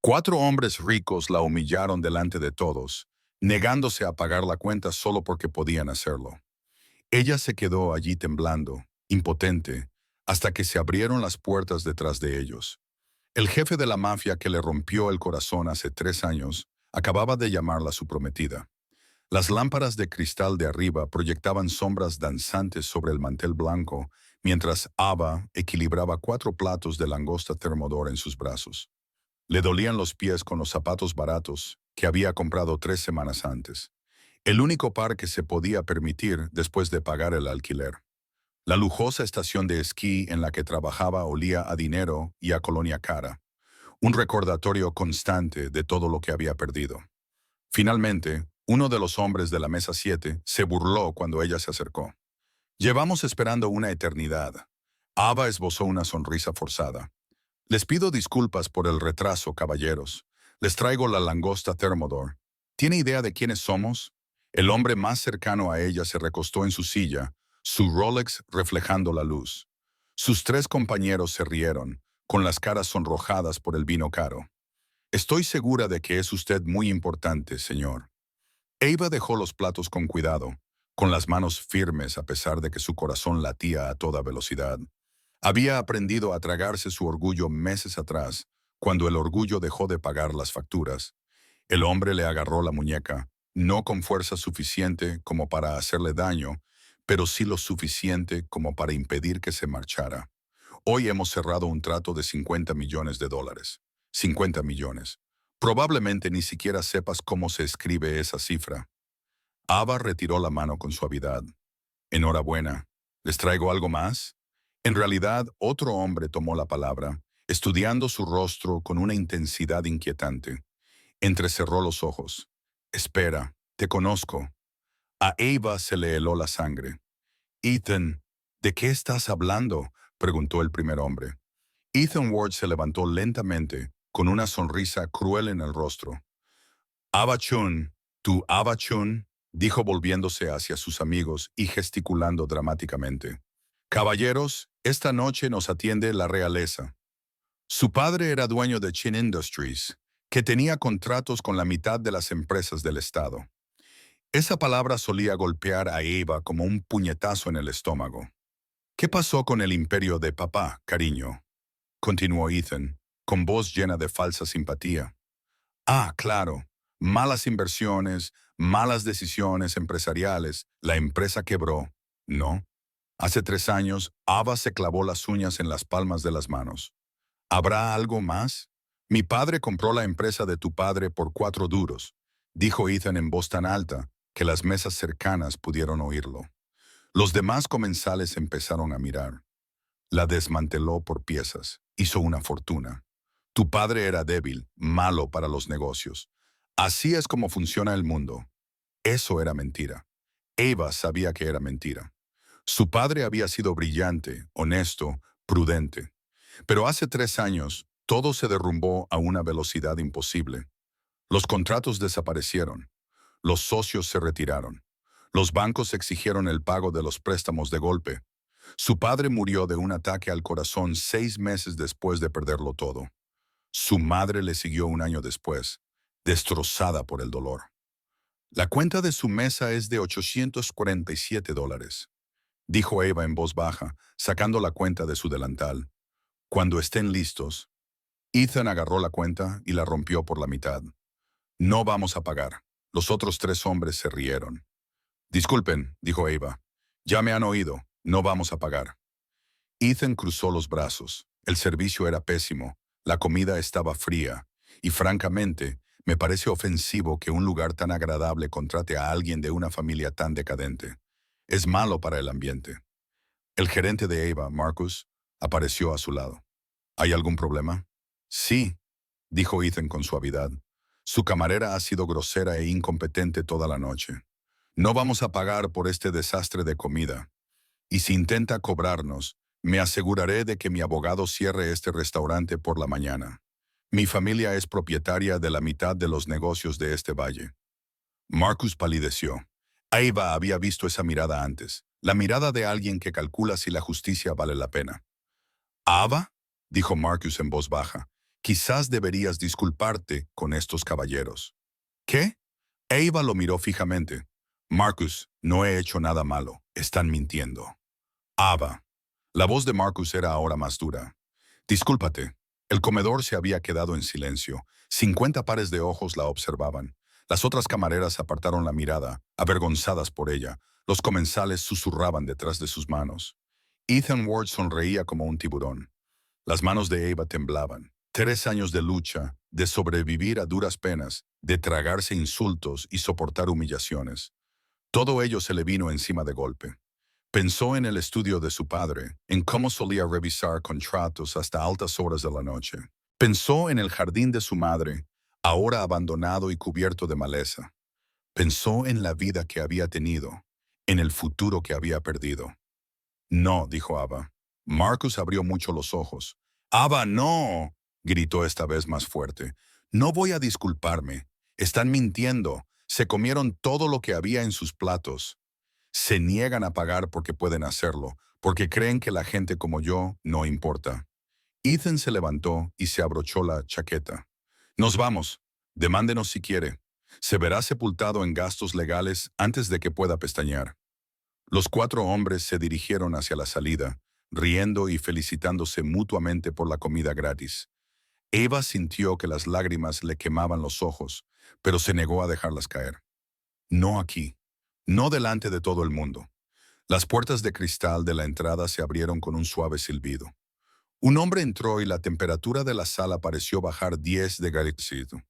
4 hombres ricos la humillaron delante de todos, negándose a pagar la cuenta solo porque podían hacerlo. Ella se quedó allí temblando, impotente, hasta que se abrieron las puertas detrás de ellos. El jefe de la mafia que le rompió el corazón hace 3 años acababa de llamarla su prometida. Las lámparas de cristal de arriba proyectaban sombras danzantes sobre el mantel blanco, mientras Ava equilibraba 4 platos de langosta Thermidor en sus brazos. Le dolían los pies con los zapatos baratos que había comprado 3 semanas antes. El único par que se podía permitir después de pagar el alquiler. La lujosa estación de esquí en la que trabajaba olía a dinero y a colonia cara. Un recordatorio constante de todo lo que había perdido. Finalmente, uno de los hombres de la mesa 7 se burló cuando ella se acercó. Llevamos esperando una eternidad. Ava esbozó una sonrisa forzada. Les pido disculpas por el retraso, caballeros. Les traigo la langosta Thermidor. ¿Tiene idea de quiénes somos? El hombre más cercano a ella se recostó en su silla, su Rolex reflejando la luz. Sus 3 compañeros se rieron, con las caras sonrojadas por el vino caro. Estoy segura de que es usted muy importante, señor. Eva dejó los platos con cuidado, con las manos firmes a pesar de que su corazón latía a toda velocidad. Había aprendido a tragarse su orgullo meses atrás, cuando el orgullo dejó de pagar las facturas. El hombre le agarró la muñeca, no con fuerza suficiente como para hacerle daño, pero sí lo suficiente como para impedir que se marchara. Hoy hemos cerrado un trato de $50 millones. 50 millones. Probablemente ni siquiera sepas cómo se escribe esa cifra. Ava retiró la mano con suavidad. Enhorabuena. ¿Les traigo algo más? En realidad, otro hombre tomó la palabra, estudiando su rostro con una intensidad inquietante. Entrecerró los ojos. Espera, te conozco. A Eva se le heló la sangre. Ethan, ¿de qué estás hablando?, preguntó el primer hombre. Ethan Ward se levantó lentamente, con una sonrisa cruel en el rostro. Ava Chun, tú Ava Chun, dijo volviéndose hacia sus amigos y gesticulando dramáticamente. Caballeros, esta noche nos atiende la realeza. Su padre era dueño de Chin Industries, que tenía contratos con la mitad de las empresas del estado. Esa palabra solía golpear a Eva como un puñetazo en el estómago. ¿Qué pasó con el imperio de papá, cariño?, continuó Ethan, con voz llena de falsa simpatía. Ah, claro, malas inversiones, malas decisiones empresariales, la empresa quebró. No. Hace 3 años, Ava se clavó las uñas en las palmas de las manos. ¿Habrá algo más? Mi padre compró la empresa de tu padre por 4 duros, dijo Ethan en voz tan alta que las mesas cercanas pudieron oírlo. Los demás comensales empezaron a mirar. La desmanteló por piezas. Hizo una fortuna. Tu padre era débil, malo para los negocios. Así es como funciona el mundo. Eso era mentira. Eva sabía que era mentira. Su padre había sido brillante, honesto, prudente. Pero hace 3 años, todo se derrumbó a una velocidad imposible. Los contratos desaparecieron. Los socios se retiraron. Los bancos exigieron el pago de los préstamos de golpe. Su padre murió de un ataque al corazón 6 meses después de perderlo todo. Su madre le siguió un año después, destrozada por el dolor. La cuenta de su mesa es de $847, dijo Eva en voz baja, sacando la cuenta de su delantal. Cuando estén listos. Ethan agarró la cuenta y la rompió por la mitad. No vamos a pagar. Los otros 3 hombres se rieron. Disculpen, dijo Eva. Ya me han oído. No vamos a pagar. Ethan cruzó los brazos. El servicio era pésimo. La comida estaba fría. Y francamente, me parece ofensivo que un lugar tan agradable contrate a alguien de una familia tan decadente. Es malo para el ambiente. El gerente de Eva, Marcus, apareció a su lado. ¿Hay algún problema? Sí, dijo Ethan con suavidad. Su camarera ha sido grosera e incompetente toda la noche. No vamos a pagar por este desastre de comida. Y si intenta cobrarnos, me aseguraré de que mi abogado cierre este restaurante por la mañana. Mi familia es propietaria de la mitad de los negocios de este valle. Marcus palideció. Eva había visto esa mirada antes, la mirada de alguien que calcula si la justicia vale la pena. «¿Ava?», dijo Marcus en voz baja. Quizás deberías disculparte con estos caballeros. ¿Qué? Eva lo miró fijamente. Marcus, no he hecho nada malo. Están mintiendo. Ava. La voz de Marcus era ahora más dura. Discúlpate. El comedor se había quedado en silencio. 50 pares de ojos la observaban. Las otras camareras apartaron la mirada, avergonzadas por ella. Los comensales susurraban detrás de sus manos. Ethan Ward sonreía como un tiburón. Las manos de Eva temblaban. 3 años de lucha, de sobrevivir a duras penas, de tragarse insultos y soportar humillaciones. Todo ello se le vino encima de golpe. Pensó en el estudio de su padre, en cómo solía revisar contratos hasta altas horas de la noche. Pensó en el jardín de su madre, ahora abandonado y cubierto de maleza. Pensó en la vida que había tenido, en el futuro que había perdido. No, dijo Ava. Marcus abrió mucho los ojos. Ava, no, gritó esta vez más fuerte. No voy a disculparme. Están mintiendo. Se comieron todo lo que había en sus platos. Se niegan a pagar porque pueden hacerlo, porque creen que la gente como yo no importa. Ethan se levantó y se abrochó la chaqueta. Nos vamos. Demándenos si quiere. Se verá sepultado en gastos legales antes de que pueda pestañear. Los 4 hombres se dirigieron hacia la salida, riendo y felicitándose mutuamente por la comida gratis. Eva sintió que las lágrimas le quemaban los ojos, pero se negó a dejarlas caer. No aquí. No delante de todo el mundo. Las puertas de cristal de la entrada se abrieron con un suave silbido. Un hombre entró y la temperatura de la sala pareció bajar 10 de Celsius.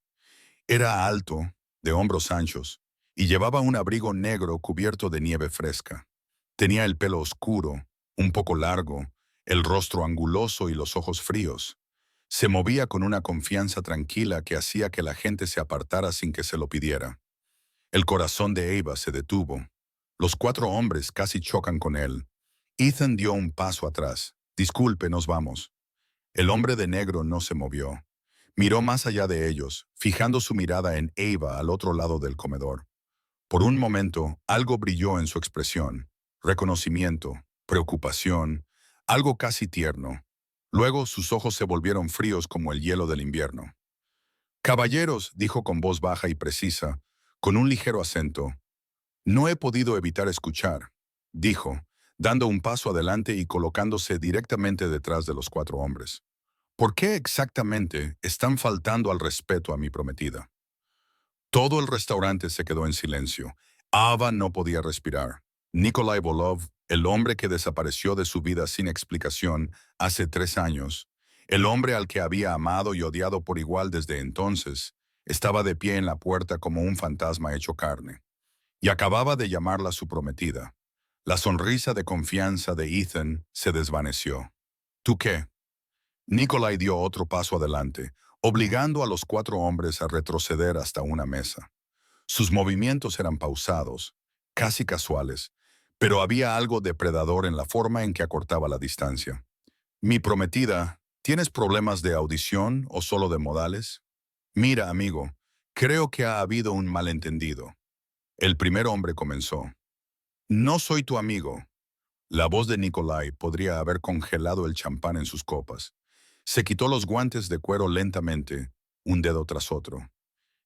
Era alto, de hombros anchos, y llevaba un abrigo negro cubierto de nieve fresca. Tenía el pelo oscuro, un poco largo, el rostro anguloso y los ojos fríos. Se movía con una confianza tranquila que hacía que la gente se apartara sin que se lo pidiera. El corazón de Eva se detuvo. Los 4 hombres casi chocan con él. Ethan dio un paso atrás. Disculpe, nos vamos. El hombre de negro no se movió. Miró más allá de ellos, fijando su mirada en Eva al otro lado del comedor. Por un momento, algo brilló en su expresión. Reconocimiento, preocupación, algo casi tierno. Luego sus ojos se volvieron fríos como el hielo del invierno. Caballeros, dijo con voz baja y precisa, con un ligero acento. No he podido evitar escuchar, dijo, dando un paso adelante y colocándose directamente detrás de los 4 hombres. ¿Por qué exactamente están faltando al respeto a mi prometida? Todo el restaurante se quedó en silencio. Ava no podía respirar. Nikolai Volov, el hombre que desapareció de su vida sin explicación hace 3 años, el hombre al que había amado y odiado por igual desde entonces, estaba de pie en la puerta como un fantasma hecho carne. Y acababa de llamarla su prometida. La sonrisa de confianza de Ethan se desvaneció. ¿Tú qué? Nikolai dio otro paso adelante, obligando a los 4 hombres a retroceder hasta una mesa. Sus movimientos eran pausados, casi casuales, pero había algo depredador en la forma en que acortaba la distancia. Mi prometida, ¿tienes problemas de audición o solo de modales? Mira, amigo, creo que ha habido un malentendido. El primer hombre comenzó. No soy tu amigo. La voz de Nikolai podría haber congelado el champán en sus copas. Se quitó los guantes de cuero lentamente, un dedo tras otro.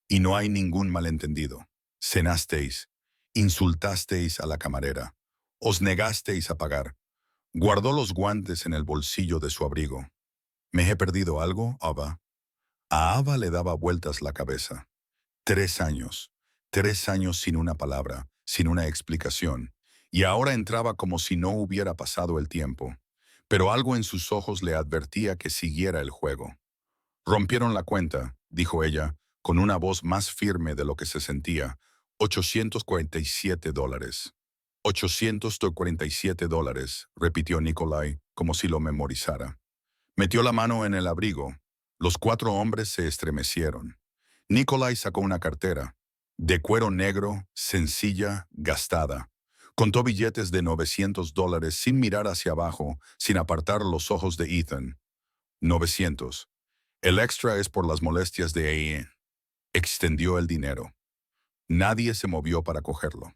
Y no hay ningún malentendido. Cenasteis, insultasteis a la camarera, os negasteis a pagar. Guardó los guantes en el bolsillo de su abrigo. ¿Me he perdido algo, Ava? A Ava le daba vueltas la cabeza. 3 años. 3 años sin una palabra, sin una explicación. Y ahora entraba como si no hubiera pasado el tiempo. Pero algo en sus ojos le advertía que siguiera el juego. Rompieron la cuenta, dijo ella, con una voz más firme de lo que se sentía. $847. $847, repitió Nikolai, como si lo memorizara. Metió la mano en el abrigo. Los 4 hombres se estremecieron. Nikolai sacó una cartera, de cuero negro, sencilla, gastada. Contó billetes de $900 sin mirar hacia abajo, sin apartar los ojos de Ethan. 900. El extra es por las molestias de Ian. Extendió el dinero. Nadie se movió para cogerlo.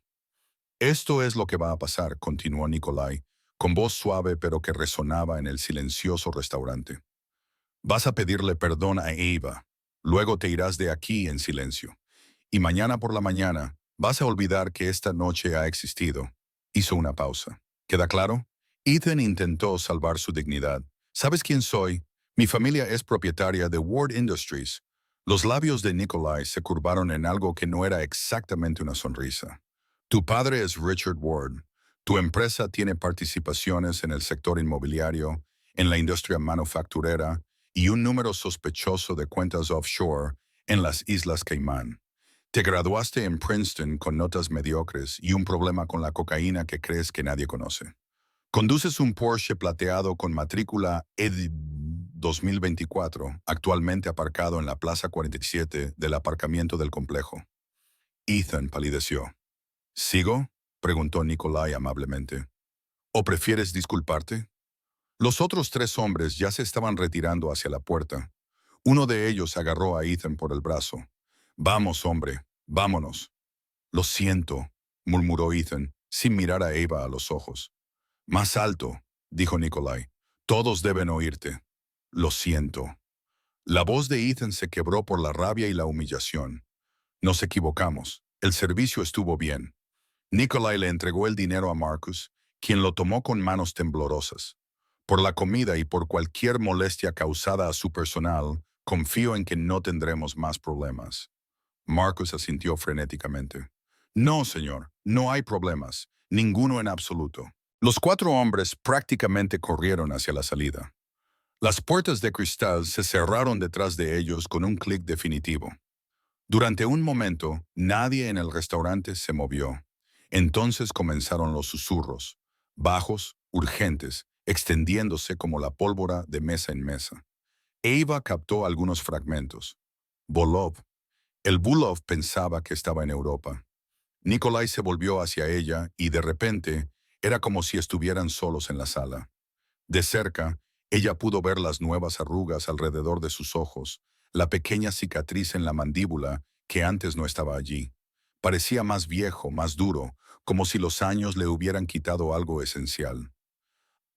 Esto es lo que va a pasar, continuó Nikolai, con voz suave pero que resonaba en el silencioso restaurante. Vas a pedirle perdón a Eva. Luego te irás de aquí en silencio. Y mañana por la mañana vas a olvidar que esta noche ha existido. Hizo una pausa. ¿Queda claro? Ethan intentó salvar su dignidad. ¿Sabes quién soy? Mi familia es propietaria de Ward Industries. Los labios de Nikolai se curvaron en algo que no era exactamente una sonrisa. Tu padre es Richard Ward. Tu empresa tiene participaciones en el sector inmobiliario, en la industria manufacturera y un número sospechoso de cuentas offshore en las Islas Caimán. Te graduaste en Princeton con notas mediocres y un problema con la cocaína que crees que nadie conoce. Conduces un Porsche plateado con matrícula ED 2024, actualmente aparcado en la Plaza 47 del aparcamiento del complejo. Ethan palideció. ¿Sigo?, preguntó Nikolai amablemente. ¿O prefieres disculparte? Los otros tres hombres ya se estaban retirando hacia la puerta. Uno de ellos agarró a Ethan por el brazo. Vamos, hombre, vámonos. Lo siento, murmuró Ethan, sin mirar a Eva a los ojos. Más alto, dijo Nikolai. Todos deben oírte. Lo siento. La voz de Ethan se quebró por la rabia y la humillación. Nos equivocamos. El servicio estuvo bien. Nikolai le entregó el dinero a Marcus, quien lo tomó con manos temblorosas. Por la comida y por cualquier molestia causada a su personal, confío en que no tendremos más problemas. Marcus asintió frenéticamente. No, señor, no hay problemas, ninguno en absoluto. Los cuatro hombres prácticamente corrieron hacia la salida. Las puertas de cristal se cerraron detrás de ellos con un clic definitivo. Durante un momento, nadie en el restaurante se movió. Entonces comenzaron los susurros, bajos, urgentes, extendiéndose como la pólvora de mesa en mesa. Eva captó algunos fragmentos. Volov. El Bulov pensaba que estaba en Europa. Nikolai se volvió hacia ella y de repente era como si estuvieran solos en la sala. De cerca, ella pudo ver las nuevas arrugas alrededor de sus ojos, la pequeña cicatriz en la mandíbula que antes no estaba allí. Parecía más viejo, más duro, como si los años le hubieran quitado algo esencial.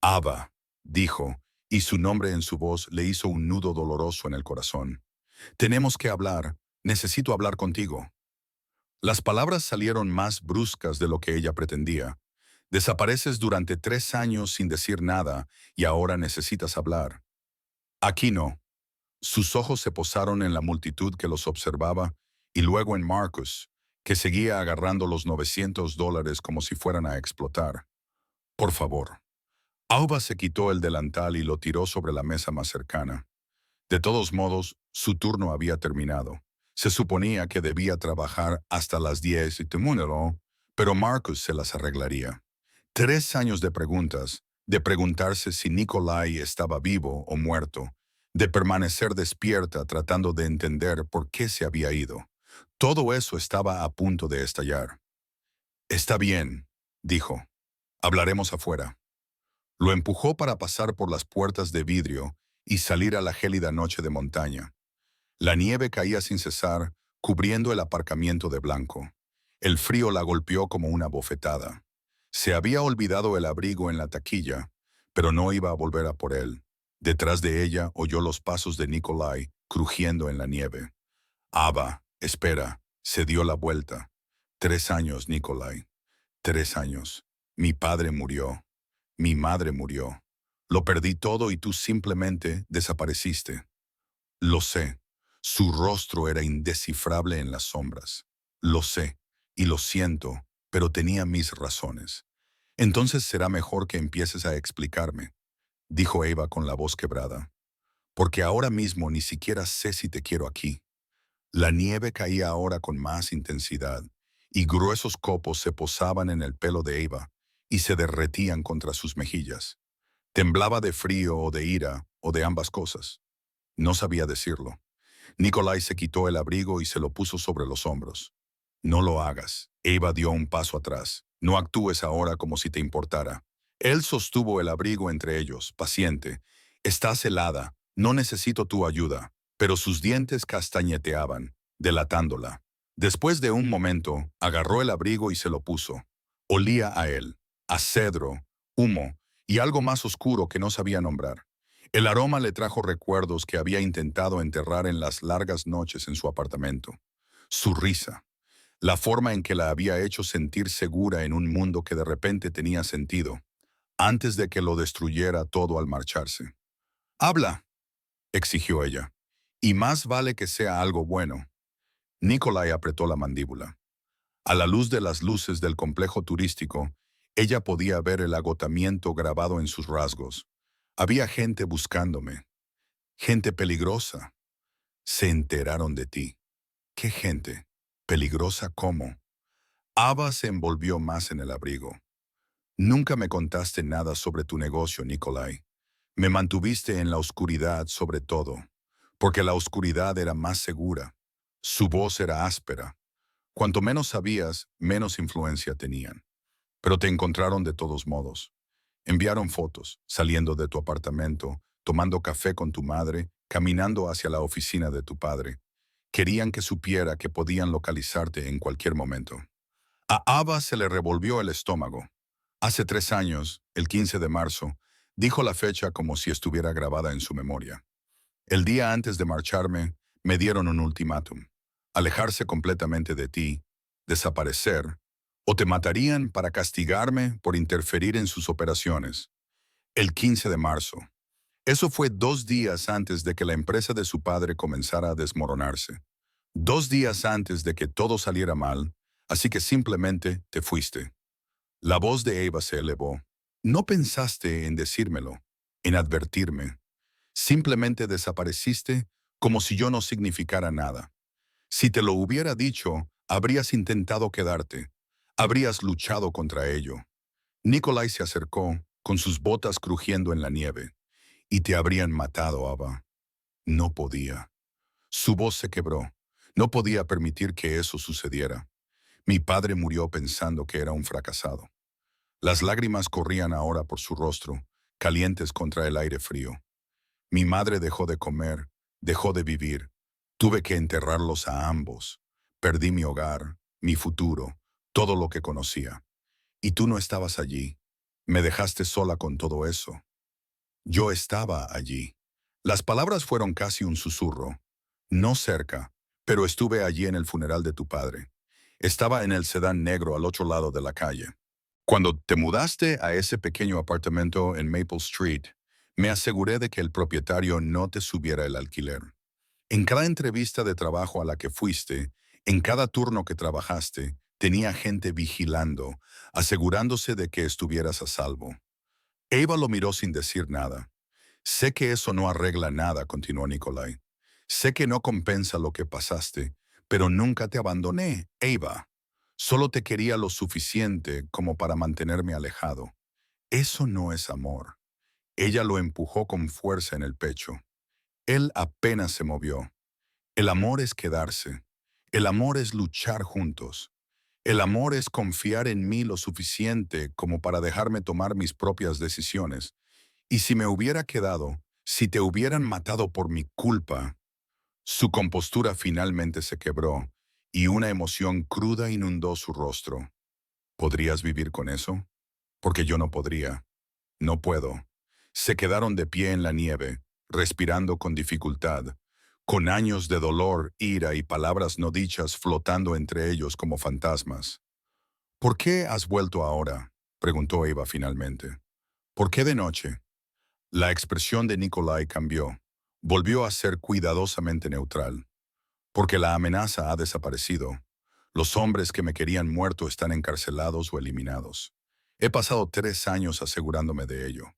Ava, dijo, y su nombre en su voz le hizo un nudo doloroso en el corazón. Tenemos que hablar, necesito hablar contigo. Las palabras salieron más bruscas de lo que ella pretendía. Desapareces durante 3 años sin decir nada y ahora necesitas hablar. Aquí no. Sus ojos se posaron en la multitud que los observaba y luego en Marcus, que seguía agarrando los $900 como si fueran a explotar. Por favor. Auba se quitó el delantal y lo tiró sobre la mesa más cercana. De todos modos, su turno había terminado. Se suponía que debía trabajar hasta las 10 y temúnelo, pero Marcus se las arreglaría. 3 años de preguntas, de preguntarse si Nikolai estaba vivo o muerto, de permanecer despierta tratando de entender por qué se había ido. Todo eso estaba a punto de estallar. Está bien, dijo. Hablaremos afuera. Lo empujó para pasar por las puertas de vidrio y salir a la gélida noche de montaña. La nieve caía sin cesar, cubriendo el aparcamiento de blanco. El frío la golpeó como una bofetada. Se había olvidado el abrigo en la taquilla, pero no iba a volver a por él. Detrás de ella oyó los pasos de Nikolai crujiendo en la nieve. Ava, espera, se dio la vuelta. 3 años, Nikolai. 3 años. Mi padre murió. Mi madre murió. Lo perdí todo y tú simplemente desapareciste. Lo sé. Su rostro era indescifrable en las sombras. Lo sé, y lo siento, pero tenía mis razones. Entonces será mejor que empieces a explicarme, dijo Eva con la voz quebrada. Porque ahora mismo ni siquiera sé si te quiero aquí. La nieve caía ahora con más intensidad, y gruesos copos se posaban en el pelo de Eva y se derretían contra sus mejillas. Temblaba de frío o de ira, o de ambas cosas. No sabía decirlo. Nikolai se quitó el abrigo y se lo puso sobre los hombros. No lo hagas. Eva dio un paso atrás. No actúes ahora como si te importara. Él sostuvo el abrigo entre ellos, paciente. Estás helada. No necesito tu ayuda. Pero sus dientes castañeteaban, delatándola. Después de un momento, agarró el abrigo y se lo puso. Olía a él, a cedro, humo y algo más oscuro que no sabía nombrar. El aroma le trajo recuerdos que había intentado enterrar en las largas noches en su apartamento. Su risa, la forma en que la había hecho sentir segura en un mundo que de repente tenía sentido, antes de que lo destruyera todo al marcharse. «Habla», exigió ella, «y más vale que sea algo bueno». Nikolai apretó la mandíbula. A la luz de las luces del complejo turístico, ella podía ver el agotamiento grabado en sus rasgos. Había gente buscándome, gente peligrosa. Se enteraron de ti. ¿Qué gente? ¿Peligrosa cómo? Ava se envolvió más en el abrigo. Nunca me contaste nada sobre tu negocio, Nikolai. Me mantuviste en la oscuridad sobre todo, porque la oscuridad era más segura. Su voz era áspera. Cuanto menos sabías, menos influencia tenían. Pero te encontraron de todos modos. Enviaron fotos, saliendo de tu apartamento, tomando café con tu madre, caminando hacia la oficina de tu padre. Querían que supiera que podían localizarte en cualquier momento. A Ava se le revolvió el estómago. Hace 3 años, el 15 de marzo, dijo la fecha como si estuviera grabada en su memoria. El día antes de marcharme, me dieron un ultimátum. Alejarse completamente de ti, desaparecer, o te matarían para castigarme por interferir en sus operaciones. El 15 de marzo. Eso fue 2 días antes de que la empresa de su padre comenzara a desmoronarse. 2 días antes de que todo saliera mal, así que simplemente te fuiste. La voz de Eva se elevó. No pensaste en decírmelo, en advertirme. Simplemente desapareciste como si yo no significara nada. Si te lo hubiera dicho, habrías intentado quedarte. Habrías luchado contra ello. Nikolai se acercó, con sus botas crujiendo en la nieve. Y te habrían matado, Ava. No podía. Su voz se quebró. No podía permitir que eso sucediera. Mi padre murió pensando que era un fracasado. Las lágrimas corrían ahora por su rostro, calientes contra el aire frío. Mi madre dejó de comer, dejó de vivir. Tuve que enterrarlos a ambos. Perdí mi hogar, mi futuro, todo lo que conocía. Y tú no estabas allí. Me dejaste sola con todo eso. Yo estaba allí. Las palabras fueron casi un susurro. No cerca, pero estuve allí en el funeral de tu padre. Estaba en el sedán negro al otro lado de la calle. Cuando te mudaste a ese pequeño apartamento en Maple Street, me aseguré de que el propietario no te subiera el alquiler. En cada entrevista de trabajo a la que fuiste, en cada turno que trabajaste, tenía gente vigilando, asegurándose de que estuvieras a salvo. Eva lo miró sin decir nada. Sé que eso no arregla nada, continuó Nikolai. Sé que no compensa lo que pasaste, pero nunca te abandoné, Eva. Solo te quería lo suficiente como para mantenerme alejado. Eso no es amor. Ella lo empujó con fuerza en el pecho. Él apenas se movió. El amor es quedarse. El amor es luchar juntos. El amor es confiar en mí lo suficiente como para dejarme tomar mis propias decisiones. Y si me hubiera quedado, si te hubieran matado por mi culpa. Su compostura finalmente se quebró y una emoción cruda inundó su rostro. ¿Podrías vivir con eso? Porque yo no podría. No puedo. Se quedaron de pie en la nieve, respirando con dificultad, con años de dolor, ira y palabras no dichas flotando entre ellos como fantasmas. ¿Por qué has vuelto ahora?, preguntó Eva finalmente. ¿Por qué de noche? La expresión de Nikolai cambió. Volvió a ser cuidadosamente neutral. Porque la amenaza ha desaparecido. Los hombres que me querían muerto están encarcelados o eliminados. He pasado 3 años asegurándome de ello.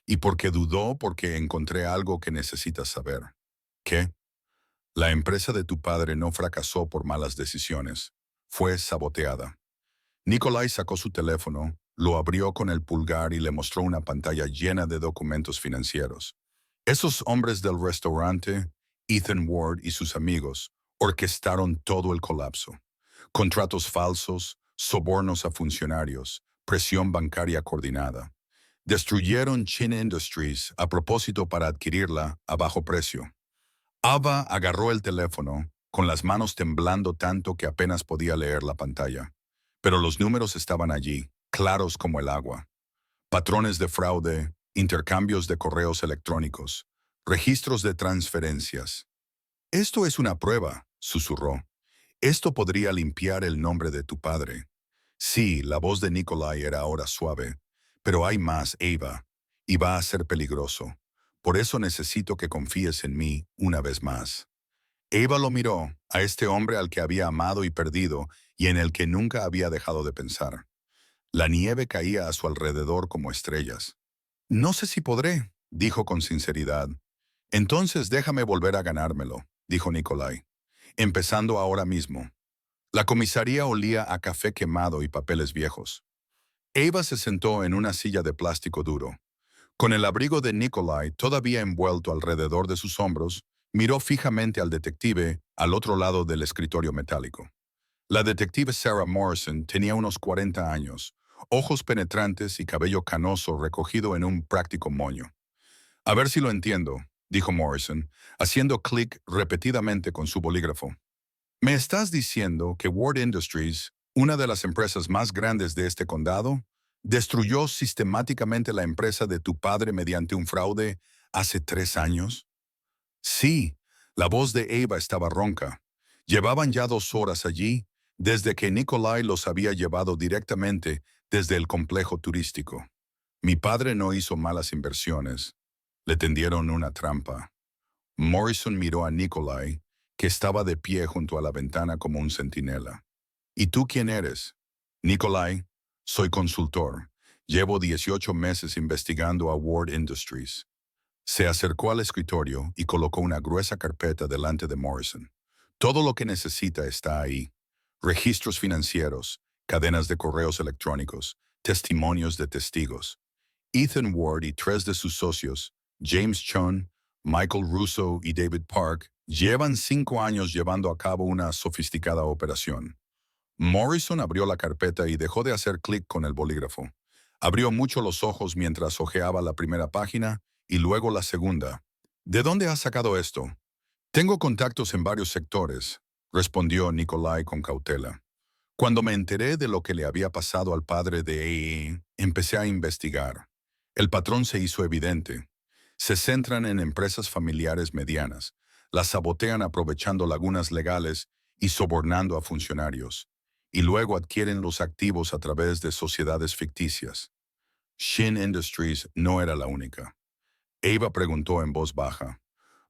Y porque dudó, porque encontré algo que necesitas saber. ¿Qué? La empresa de tu padre no fracasó por malas decisiones. Fue saboteada. Nikolai sacó su teléfono, lo abrió con el pulgar y le mostró una pantalla llena de documentos financieros. Esos hombres del restaurante, Ethan Ward y sus amigos, orquestaron todo el colapso. Contratos falsos, sobornos a funcionarios, presión bancaria coordinada. Destruyeron Chin Industries a propósito para adquirirla a bajo precio. Ava agarró el teléfono, con las manos temblando tanto que apenas podía leer la pantalla. Pero los números estaban allí, claros como el agua. Patrones de fraude, intercambios de correos electrónicos, registros de transferencias. Esto es una prueba, susurró. Esto podría limpiar el nombre de tu padre. Sí, la voz de Nikolai era ahora suave, pero hay más, Eva, y va a ser peligroso. Por eso necesito que confíes en mí una vez más. Eva lo miró, a este hombre al que había amado y perdido, y en el que nunca había dejado de pensar. La nieve caía a su alrededor como estrellas. No sé si podré, dijo con sinceridad. Entonces déjame volver a ganármelo, dijo Nikolai. Empezando ahora mismo. La comisaría olía a café quemado y papeles viejos. Eva se sentó en una silla de plástico duro. Con el abrigo de Nikolai todavía envuelto alrededor de sus hombros, miró fijamente al detective al otro lado del escritorio metálico. La detective Sarah Morrison tenía unos 40 años, ojos penetrantes y cabello canoso recogido en un práctico moño. A ver si lo entiendo, dijo Morrison, haciendo clic repetidamente con su bolígrafo. ¿Me estás diciendo que Ward Industries, una de las empresas más grandes de este condado, destruyó sistemáticamente la empresa de tu padre mediante un fraude hace 3 años? Sí, la voz de Eva estaba ronca. Llevaban ya 2 horas allí, desde que Nikolai los había llevado directamente desde el complejo turístico. Mi padre no hizo malas inversiones. Le tendieron una trampa. Morrison miró a Nikolai, que estaba de pie junto a la ventana como un centinela. ¿Y tú quién eres? Nikolai, soy consultor. Llevo 18 meses investigando a Ward Industries. Se acercó al escritorio y colocó una gruesa carpeta delante de Morrison. Todo lo que necesita está ahí. Registros financieros, cadenas de correos electrónicos, testimonios de testigos. Ethan Ward y 3 de sus socios, James Chun, Michael Russo y David Park, llevan 5 años llevando a cabo una sofisticada operación. Morrison abrió la carpeta y dejó de hacer clic con el bolígrafo. Abrió mucho los ojos mientras hojeaba la primera página y luego la segunda. ¿De dónde has sacado esto? Tengo contactos en varios sectores, respondió Nikolai con cautela. Cuando me enteré de lo que le había pasado al padre de A.E., empecé a investigar. El patrón se hizo evidente. Se centran en empresas familiares medianas, las sabotean aprovechando lagunas legales y sobornando a funcionarios, y luego adquieren los activos a través de sociedades ficticias. Shin Industries no era la única. Eva preguntó en voz baja.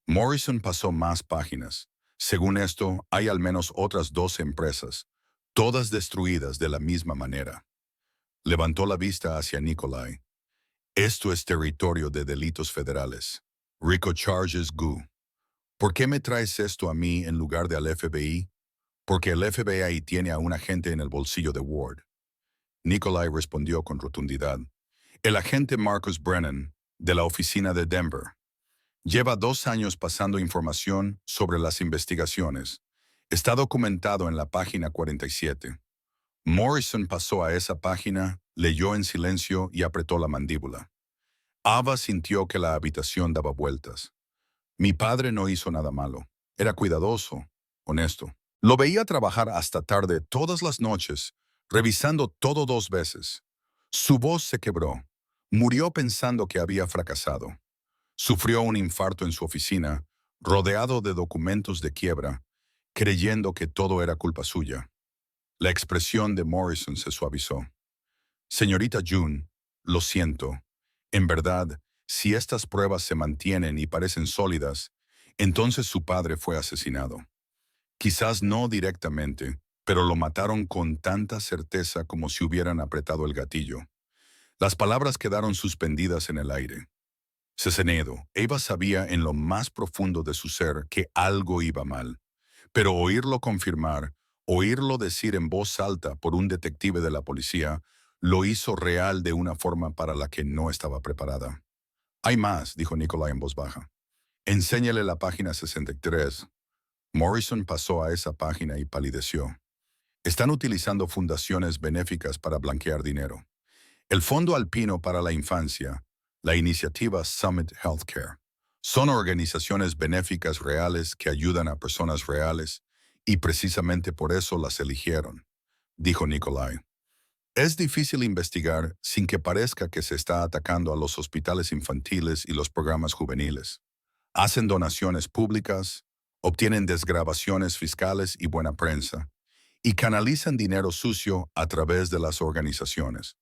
Morrison pasó más páginas. Según esto, hay al menos otras 12 empresas, todas destruidas de la misma manera. Levantó la vista hacia Nikolai. Esto es territorio de delitos federales. RICO charges GU. ¿Por qué me traes esto a mí en lugar de al FBI? Porque el FBI tiene a un agente en el bolsillo de Ward. Nikolai respondió con rotundidad. El agente Marcus Brennan, de la oficina de Denver. Lleva 2 años pasando información sobre las investigaciones. Está documentado en la página 47. Morrison pasó a esa página, leyó en silencio y apretó la mandíbula. Ava sintió que la habitación daba vueltas. Mi padre no hizo nada malo. Era cuidadoso, honesto. Lo veía trabajar hasta tarde todas las noches, revisando todo 2 veces. Su voz se quebró. Murió pensando que había fracasado. Sufrió un infarto en su oficina, rodeado de documentos de quiebra, creyendo que todo era culpa suya. La expresión de Morrison se suavizó. Señorita June, lo siento. En verdad, si estas pruebas se mantienen y parecen sólidas, entonces su padre fue asesinado. Quizás no directamente, pero lo mataron con tanta certeza como si hubieran apretado el gatillo. Las palabras quedaron suspendidas en el aire. Cesenedo, Eva sabía en lo más profundo de su ser que algo iba mal, pero oírlo confirmar, oírlo decir en voz alta por un detective de la policía, lo hizo real de una forma para la que no estaba preparada. Hay más, dijo Nikolai en voz baja. Enséñale la página 63. Morrison pasó a esa página y palideció. Están utilizando fundaciones benéficas para blanquear dinero. El Fondo Alpino para la Infancia, la iniciativa Summit Healthcare, son organizaciones benéficas reales que ayudan a personas reales y precisamente por eso las eligieron, dijo Nikolai. Es difícil investigar sin que parezca que se está atacando a los hospitales infantiles y los programas juveniles. Hacen donaciones públicas, obtienen desgravaciones fiscales y buena prensa, y canalizan dinero sucio a través de las organizaciones.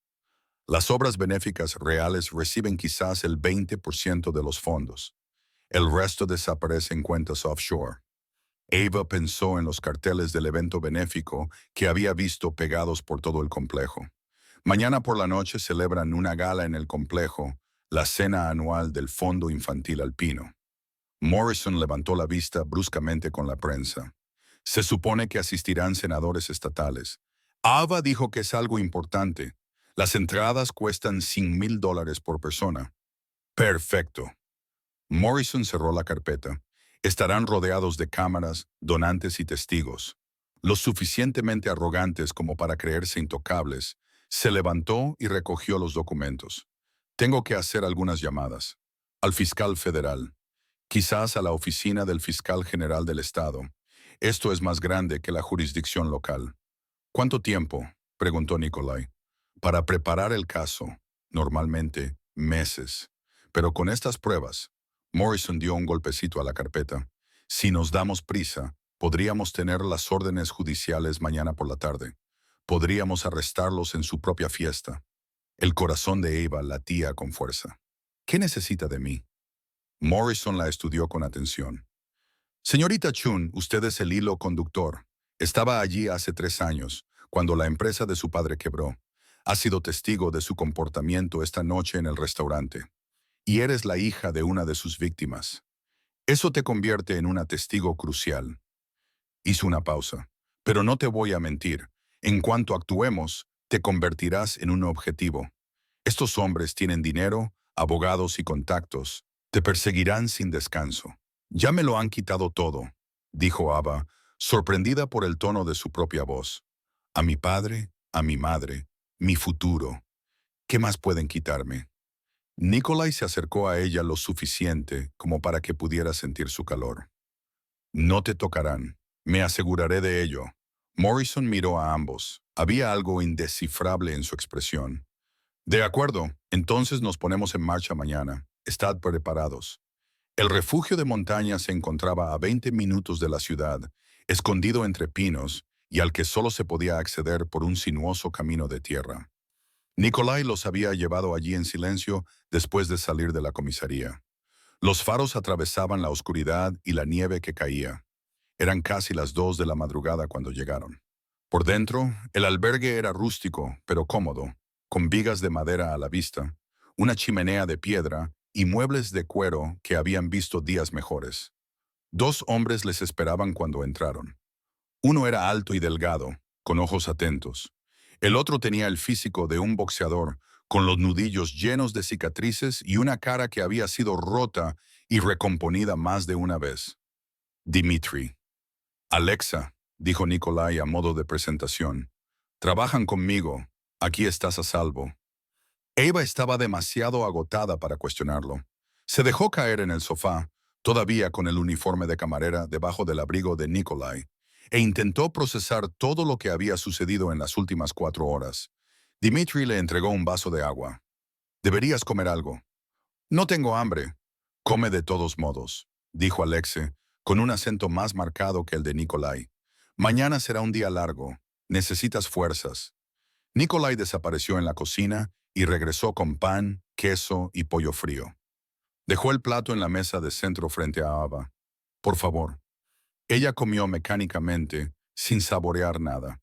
Las obras benéficas reales reciben quizás el 20% de los fondos. El resto desaparece en cuentas offshore. Ava pensó en los carteles del evento benéfico que había visto pegados por todo el complejo. Mañana por la noche celebran una gala en el complejo, la cena anual del Fondo Infantil Alpino. Morrison levantó la vista bruscamente con la prensa. Se supone que asistirán senadores estatales. Ava dijo que es algo importante. Las entradas cuestan $100,000 por persona. Perfecto. Morrison cerró la carpeta. Estarán rodeados de cámaras, donantes y testigos. Los suficientemente arrogantes como para creerse intocables, se levantó y recogió los documentos. Tengo que hacer algunas llamadas. Al fiscal federal. Quizás a la oficina del fiscal general del estado. Esto es más grande que la jurisdicción local. ¿Cuánto tiempo?, preguntó Nikolai. Para preparar el caso, normalmente meses. Pero con estas pruebas, Morrison dio un golpecito a la carpeta. Si nos damos prisa, podríamos tener las órdenes judiciales mañana por la tarde. Podríamos arrestarlos en su propia fiesta. El corazón de Ava latía con fuerza. ¿Qué necesita de mí? Morrison la estudió con atención. Señorita Chun, usted es el hilo conductor. Estaba allí hace 3 años, cuando la empresa de su padre quebró. Ha sido testigo de su comportamiento esta noche en el restaurante. Y eres la hija de una de sus víctimas. Eso te convierte en una testigo crucial. Hizo una pausa. Pero no te voy a mentir. En cuanto actuemos, te convertirás en un objetivo. Estos hombres tienen dinero, abogados y contactos. Te perseguirán sin descanso. Ya me lo han quitado todo, dijo Ava, sorprendida por el tono de su propia voz. A mi padre, a mi madre, mi futuro. ¿Qué más pueden quitarme? Nikolai se acercó a ella lo suficiente como para que pudiera sentir su calor. No te tocarán. Me aseguraré de ello. Morrison miró a ambos. Había algo indescifrable en su expresión. De acuerdo, entonces nos ponemos en marcha mañana. Estad preparados. El refugio de montaña se encontraba a 20 minutos de la ciudad, escondido entre pinos y al que solo se podía acceder por un sinuoso camino de tierra. Nikolai los había llevado allí en silencio después de salir de la comisaría. Los faros atravesaban la oscuridad y la nieve que caía. Eran casi las 2 de la madrugada cuando llegaron. Por dentro, el albergue era rústico, pero cómodo, con vigas de madera a la vista, una chimenea de piedra y muebles de cuero que habían visto días mejores. 2 hombres les esperaban cuando entraron. Uno era alto y delgado, con ojos atentos. El otro tenía el físico de un boxeador, con los nudillos llenos de cicatrices y una cara que había sido rota y recomponida más de una vez. Dimitri. Alexa, dijo Nikolai a modo de presentación. Trabajan conmigo. Aquí estás a salvo. Ava estaba demasiado agotada para cuestionarlo. Se dejó caer en el sofá, todavía con el uniforme de camarera debajo del abrigo de Nikolai, e intentó procesar todo lo que había sucedido en las últimas 4 horas. Dimitri le entregó un vaso de agua. Deberías comer algo. No tengo hambre. Come de todos modos, dijo Alexe, con un acento más marcado que el de Nikolai. Mañana será un día largo. Necesitas fuerzas. Nikolai desapareció en la cocina y regresó con pan, queso y pollo frío. Dejó el plato en la mesa de centro frente a Ava. Por favor. Ella comió mecánicamente, sin saborear nada.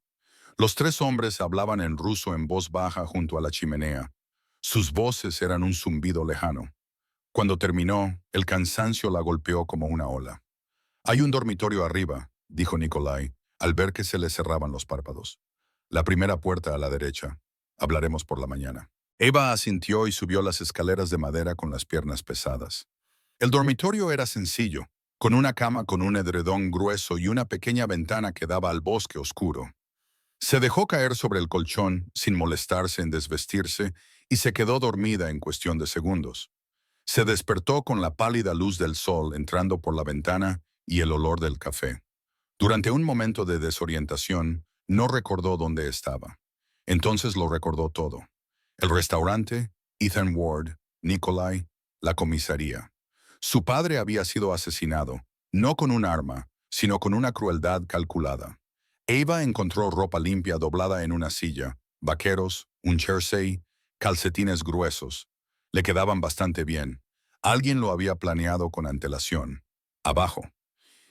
Los 3 hombres hablaban en ruso en voz baja junto a la chimenea. Sus voces eran un zumbido lejano. Cuando terminó, el cansancio la golpeó como una ola. Hay un dormitorio arriba, dijo Nikolai, al ver que se le cerraban los párpados. La primera puerta a la derecha. Hablaremos por la mañana. Ava asintió y subió las escaleras de madera con las piernas pesadas. El dormitorio era sencillo, con una cama con un edredón grueso y una pequeña ventana que daba al bosque oscuro. Se dejó caer sobre el colchón sin molestarse en desvestirse y se quedó dormida en cuestión de segundos. Se despertó con la pálida luz del sol entrando por la ventana y el olor del café. Durante un momento de desorientación, no recordó dónde estaba. Entonces lo recordó todo. El restaurante, Ethan Ward, Nikolai, la comisaría. Su padre había sido asesinado, no con un arma, sino con una crueldad calculada. Eva encontró ropa limpia doblada en una silla, vaqueros, un jersey, calcetines gruesos. Le quedaban bastante bien. Alguien lo había planeado con antelación. Abajo.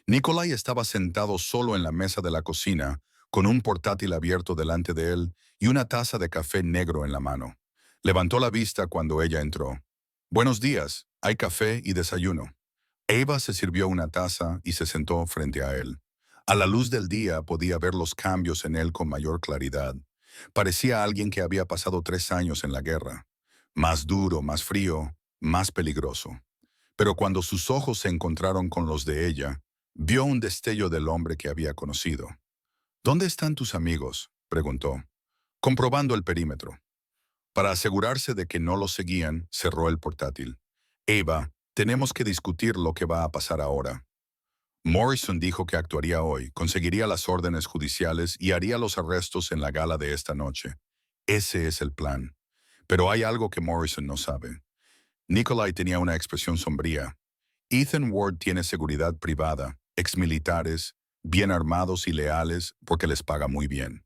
Nikolai estaba sentado solo en la mesa de la cocina, con un portátil abierto delante de él y una taza de café negro en la mano. Levantó la vista cuando ella entró. «Buenos días, hay café y desayuno». Eva se sirvió una taza y se sentó frente a él. A la luz del día podía ver los cambios en él con mayor claridad. Parecía alguien que había pasado 3 años en la guerra. Más duro, más frío, más peligroso. Pero cuando sus ojos se encontraron con los de ella, vio un destello del hombre que había conocido. «¿Dónde están tus amigos?», preguntó, comprobando el perímetro. Para asegurarse de que no lo seguían, cerró el portátil. «Eva, tenemos que discutir lo que va a pasar ahora». Morrison dijo que actuaría hoy, conseguiría las órdenes judiciales y haría los arrestos en la gala de esta noche. Ese es el plan. Pero hay algo que Morrison no sabe. Nikolai tenía una expresión sombría. Ethan Ward tiene seguridad privada, exmilitares, bien armados y leales porque les paga muy bien.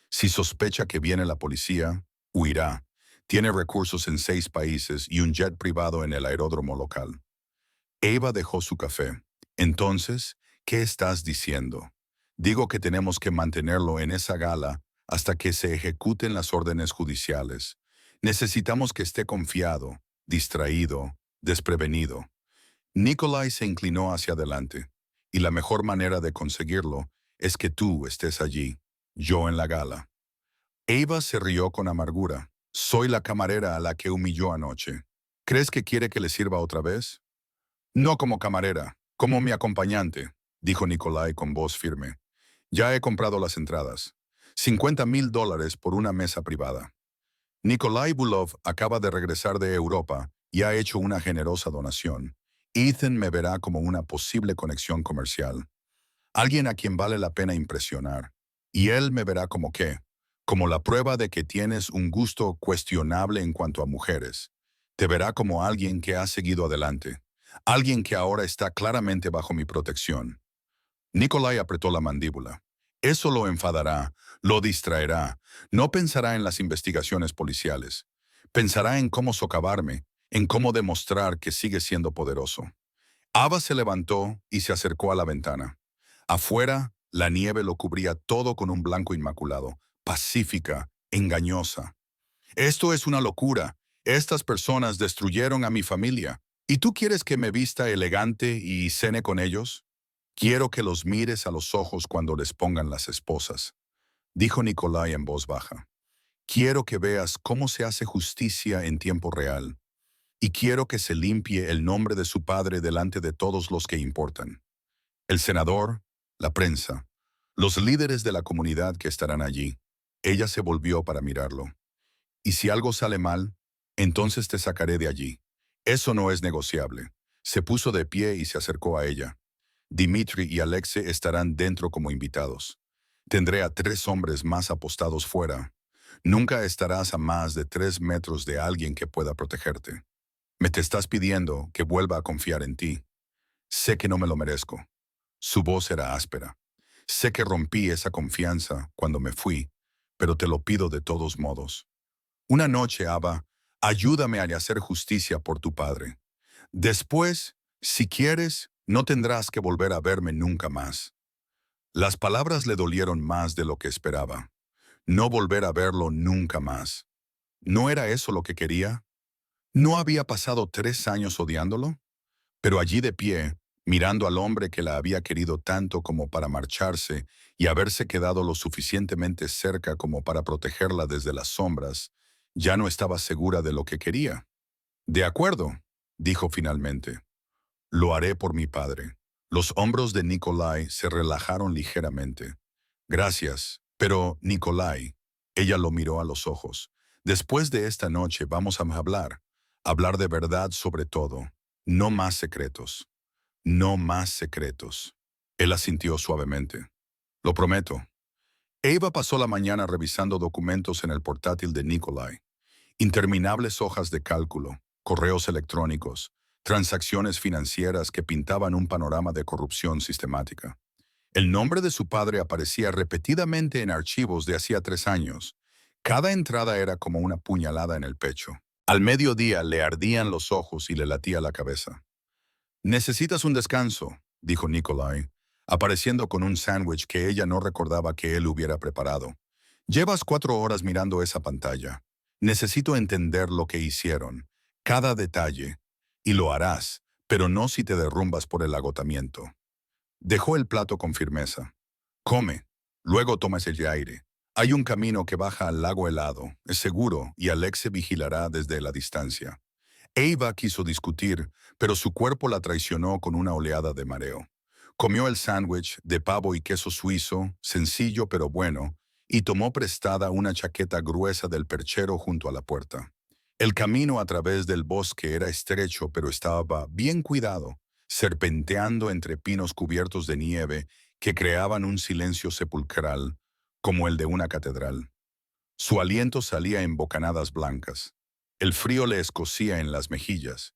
Si sospecha que viene la policía, huirá. Tiene recursos en 6 países y un jet privado en el aeródromo local. Eva dejó su café. «Entonces, ¿qué estás diciendo?» «Digo que tenemos que mantenerlo en esa gala hasta que se ejecuten las órdenes judiciales. Necesitamos que esté confiado, distraído, desprevenido». Nikolai se inclinó hacia adelante. «Y la mejor manera de conseguirlo es que tú estés allí, yo en la gala». Eva se rió con amargura. «Soy la camarera a la que humilló anoche. ¿Crees que quiere que le sirva otra vez?» «No como camarera, como mi acompañante», dijo Nikolai con voz firme. «Ya he comprado las entradas. $50,000 por una mesa privada». Nikolai Bulov acaba de regresar de Europa y ha hecho una generosa donación. Ethan me verá como una posible conexión comercial. Alguien a quien vale la pena impresionar. Y él me verá como qué, como la prueba de que tienes un gusto cuestionable en cuanto a mujeres. Te verá como alguien que ha seguido adelante. Alguien que ahora está claramente bajo mi protección. Nikolai apretó la mandíbula. Eso lo enfadará, lo distraerá. No pensará en las investigaciones policiales. Pensará en cómo socavarme, en cómo demostrar que sigue siendo poderoso. Ava se levantó y se acercó a la ventana. Afuera, la nieve lo cubría todo con un blanco inmaculado, pacífica, engañosa. «Esto es una locura. Estas personas destruyeron a mi familia. ¿Y tú quieres que me vista elegante y cene con ellos? Quiero que los mires a los ojos cuando les pongan las esposas», dijo Nikolai en voz baja. «Quiero que veas cómo se hace justicia en tiempo real. Y quiero que se limpie el nombre de su padre delante de todos los que importan. El senador, la prensa, los líderes de la comunidad que estarán allí». Ella se volvió para mirarlo. «Y si algo sale mal, entonces te sacaré de allí. Eso no es negociable». Se puso de pie y se acercó a ella. «Dimitri y Alexei estarán dentro como invitados. Tendré a 3 hombres más apostados fuera. Nunca estarás a más de 3 metros de alguien que pueda protegerte. Me te estás pidiendo que vuelva a confiar en ti. Sé que no me lo merezco». Su voz era áspera. «Sé que rompí esa confianza cuando me fui, pero te lo pido de todos modos. Una noche, Ava, ayúdame a hacer justicia por tu padre. Después, si quieres, no tendrás que volver a verme nunca más». Las palabras le dolieron más de lo que esperaba. No volver a verlo nunca más. ¿No era eso lo que quería? ¿No había pasado 3 años odiándolo? Pero allí de pie, mirando al hombre que la había querido tanto como para marcharse y haberse quedado lo suficientemente cerca como para protegerla desde las sombras, ya no estaba segura de lo que quería. «De acuerdo», dijo finalmente. «Lo haré por mi padre». Los hombros de Nikolai se relajaron ligeramente. «Gracias, pero, Nikolai», ella lo miró a los ojos, «después de esta noche vamos a hablar de verdad sobre todo. No más secretos. No más secretos». Él asintió suavemente. «Lo prometo». Eva pasó la mañana revisando documentos en el portátil de Nikolai. Interminables hojas de cálculo, correos electrónicos, transacciones financieras que pintaban un panorama de corrupción sistemática. El nombre de su padre aparecía repetidamente en archivos de hacía 3 años. Cada entrada era como una puñalada en el pecho. Al mediodía le ardían los ojos y le latía la cabeza. «Necesitas un descanso», dijo Nikolai, apareciendo con un sándwich que ella no recordaba que él hubiera preparado. «Llevas 4 horas mirando esa pantalla. Necesito entender lo que hicieron, cada detalle, y lo harás, pero no si te derrumbas por el agotamiento». Dejó el plato con firmeza. «Come, luego tomas el aire. Hay un camino que baja al lago helado, es seguro, y Alex se vigilará desde la distancia». Eva quiso discutir, pero su cuerpo la traicionó con una oleada de mareo. Comió el sándwich de pavo y queso suizo, sencillo pero bueno, y tomó prestada una chaqueta gruesa del perchero junto a la puerta. El camino a través del bosque era estrecho pero estaba bien cuidado, serpenteando entre pinos cubiertos de nieve que creaban un silencio sepulcral, como el de una catedral. Su aliento salía en bocanadas blancas. El frío le escocía en las mejillas,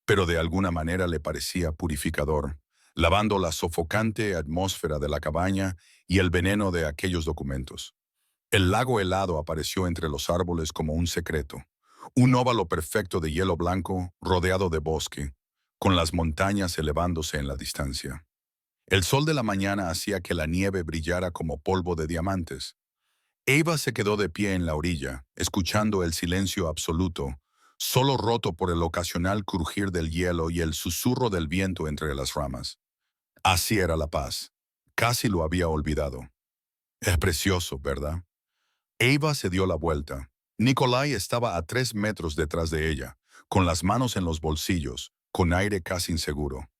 pero de alguna manera le parecía purificador, lavando la sofocante atmósfera de la cabaña y el veneno de aquellos documentos. El lago helado apareció entre los árboles como un secreto, un óvalo perfecto de hielo blanco rodeado de bosque, con las montañas elevándose en la distancia. El sol de la mañana hacía que la nieve brillara como polvo de diamantes. Eva se quedó de pie en la orilla, escuchando el silencio absoluto, solo roto por el ocasional crujir del hielo y el susurro del viento entre las ramas. Así era la paz. Casi lo había olvidado. Es precioso, ¿verdad? Eva se dio la vuelta. Nikolai estaba a 3 metros detrás de ella, con las manos en los bolsillos, con aire casi inseguro.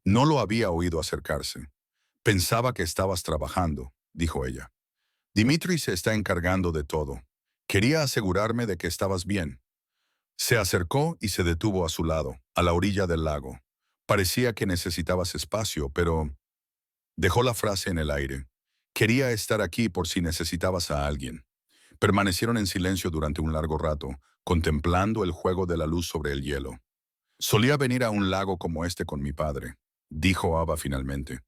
No lo había oído acercarse. «Pensaba que estabas trabajando», dijo ella. «Dimitri se está encargando de todo. Quería asegurarme de que estabas bien». Se acercó y se detuvo a su lado, a la orilla del lago. Parecía que necesitabas espacio, pero dejó la frase en el aire. «Quería estar aquí por si necesitabas a alguien». Permanecieron en silencio durante un largo rato, contemplando el juego de la luz sobre el hielo. «Solía venir a un lago como este con mi padre», dijo Ava finalmente.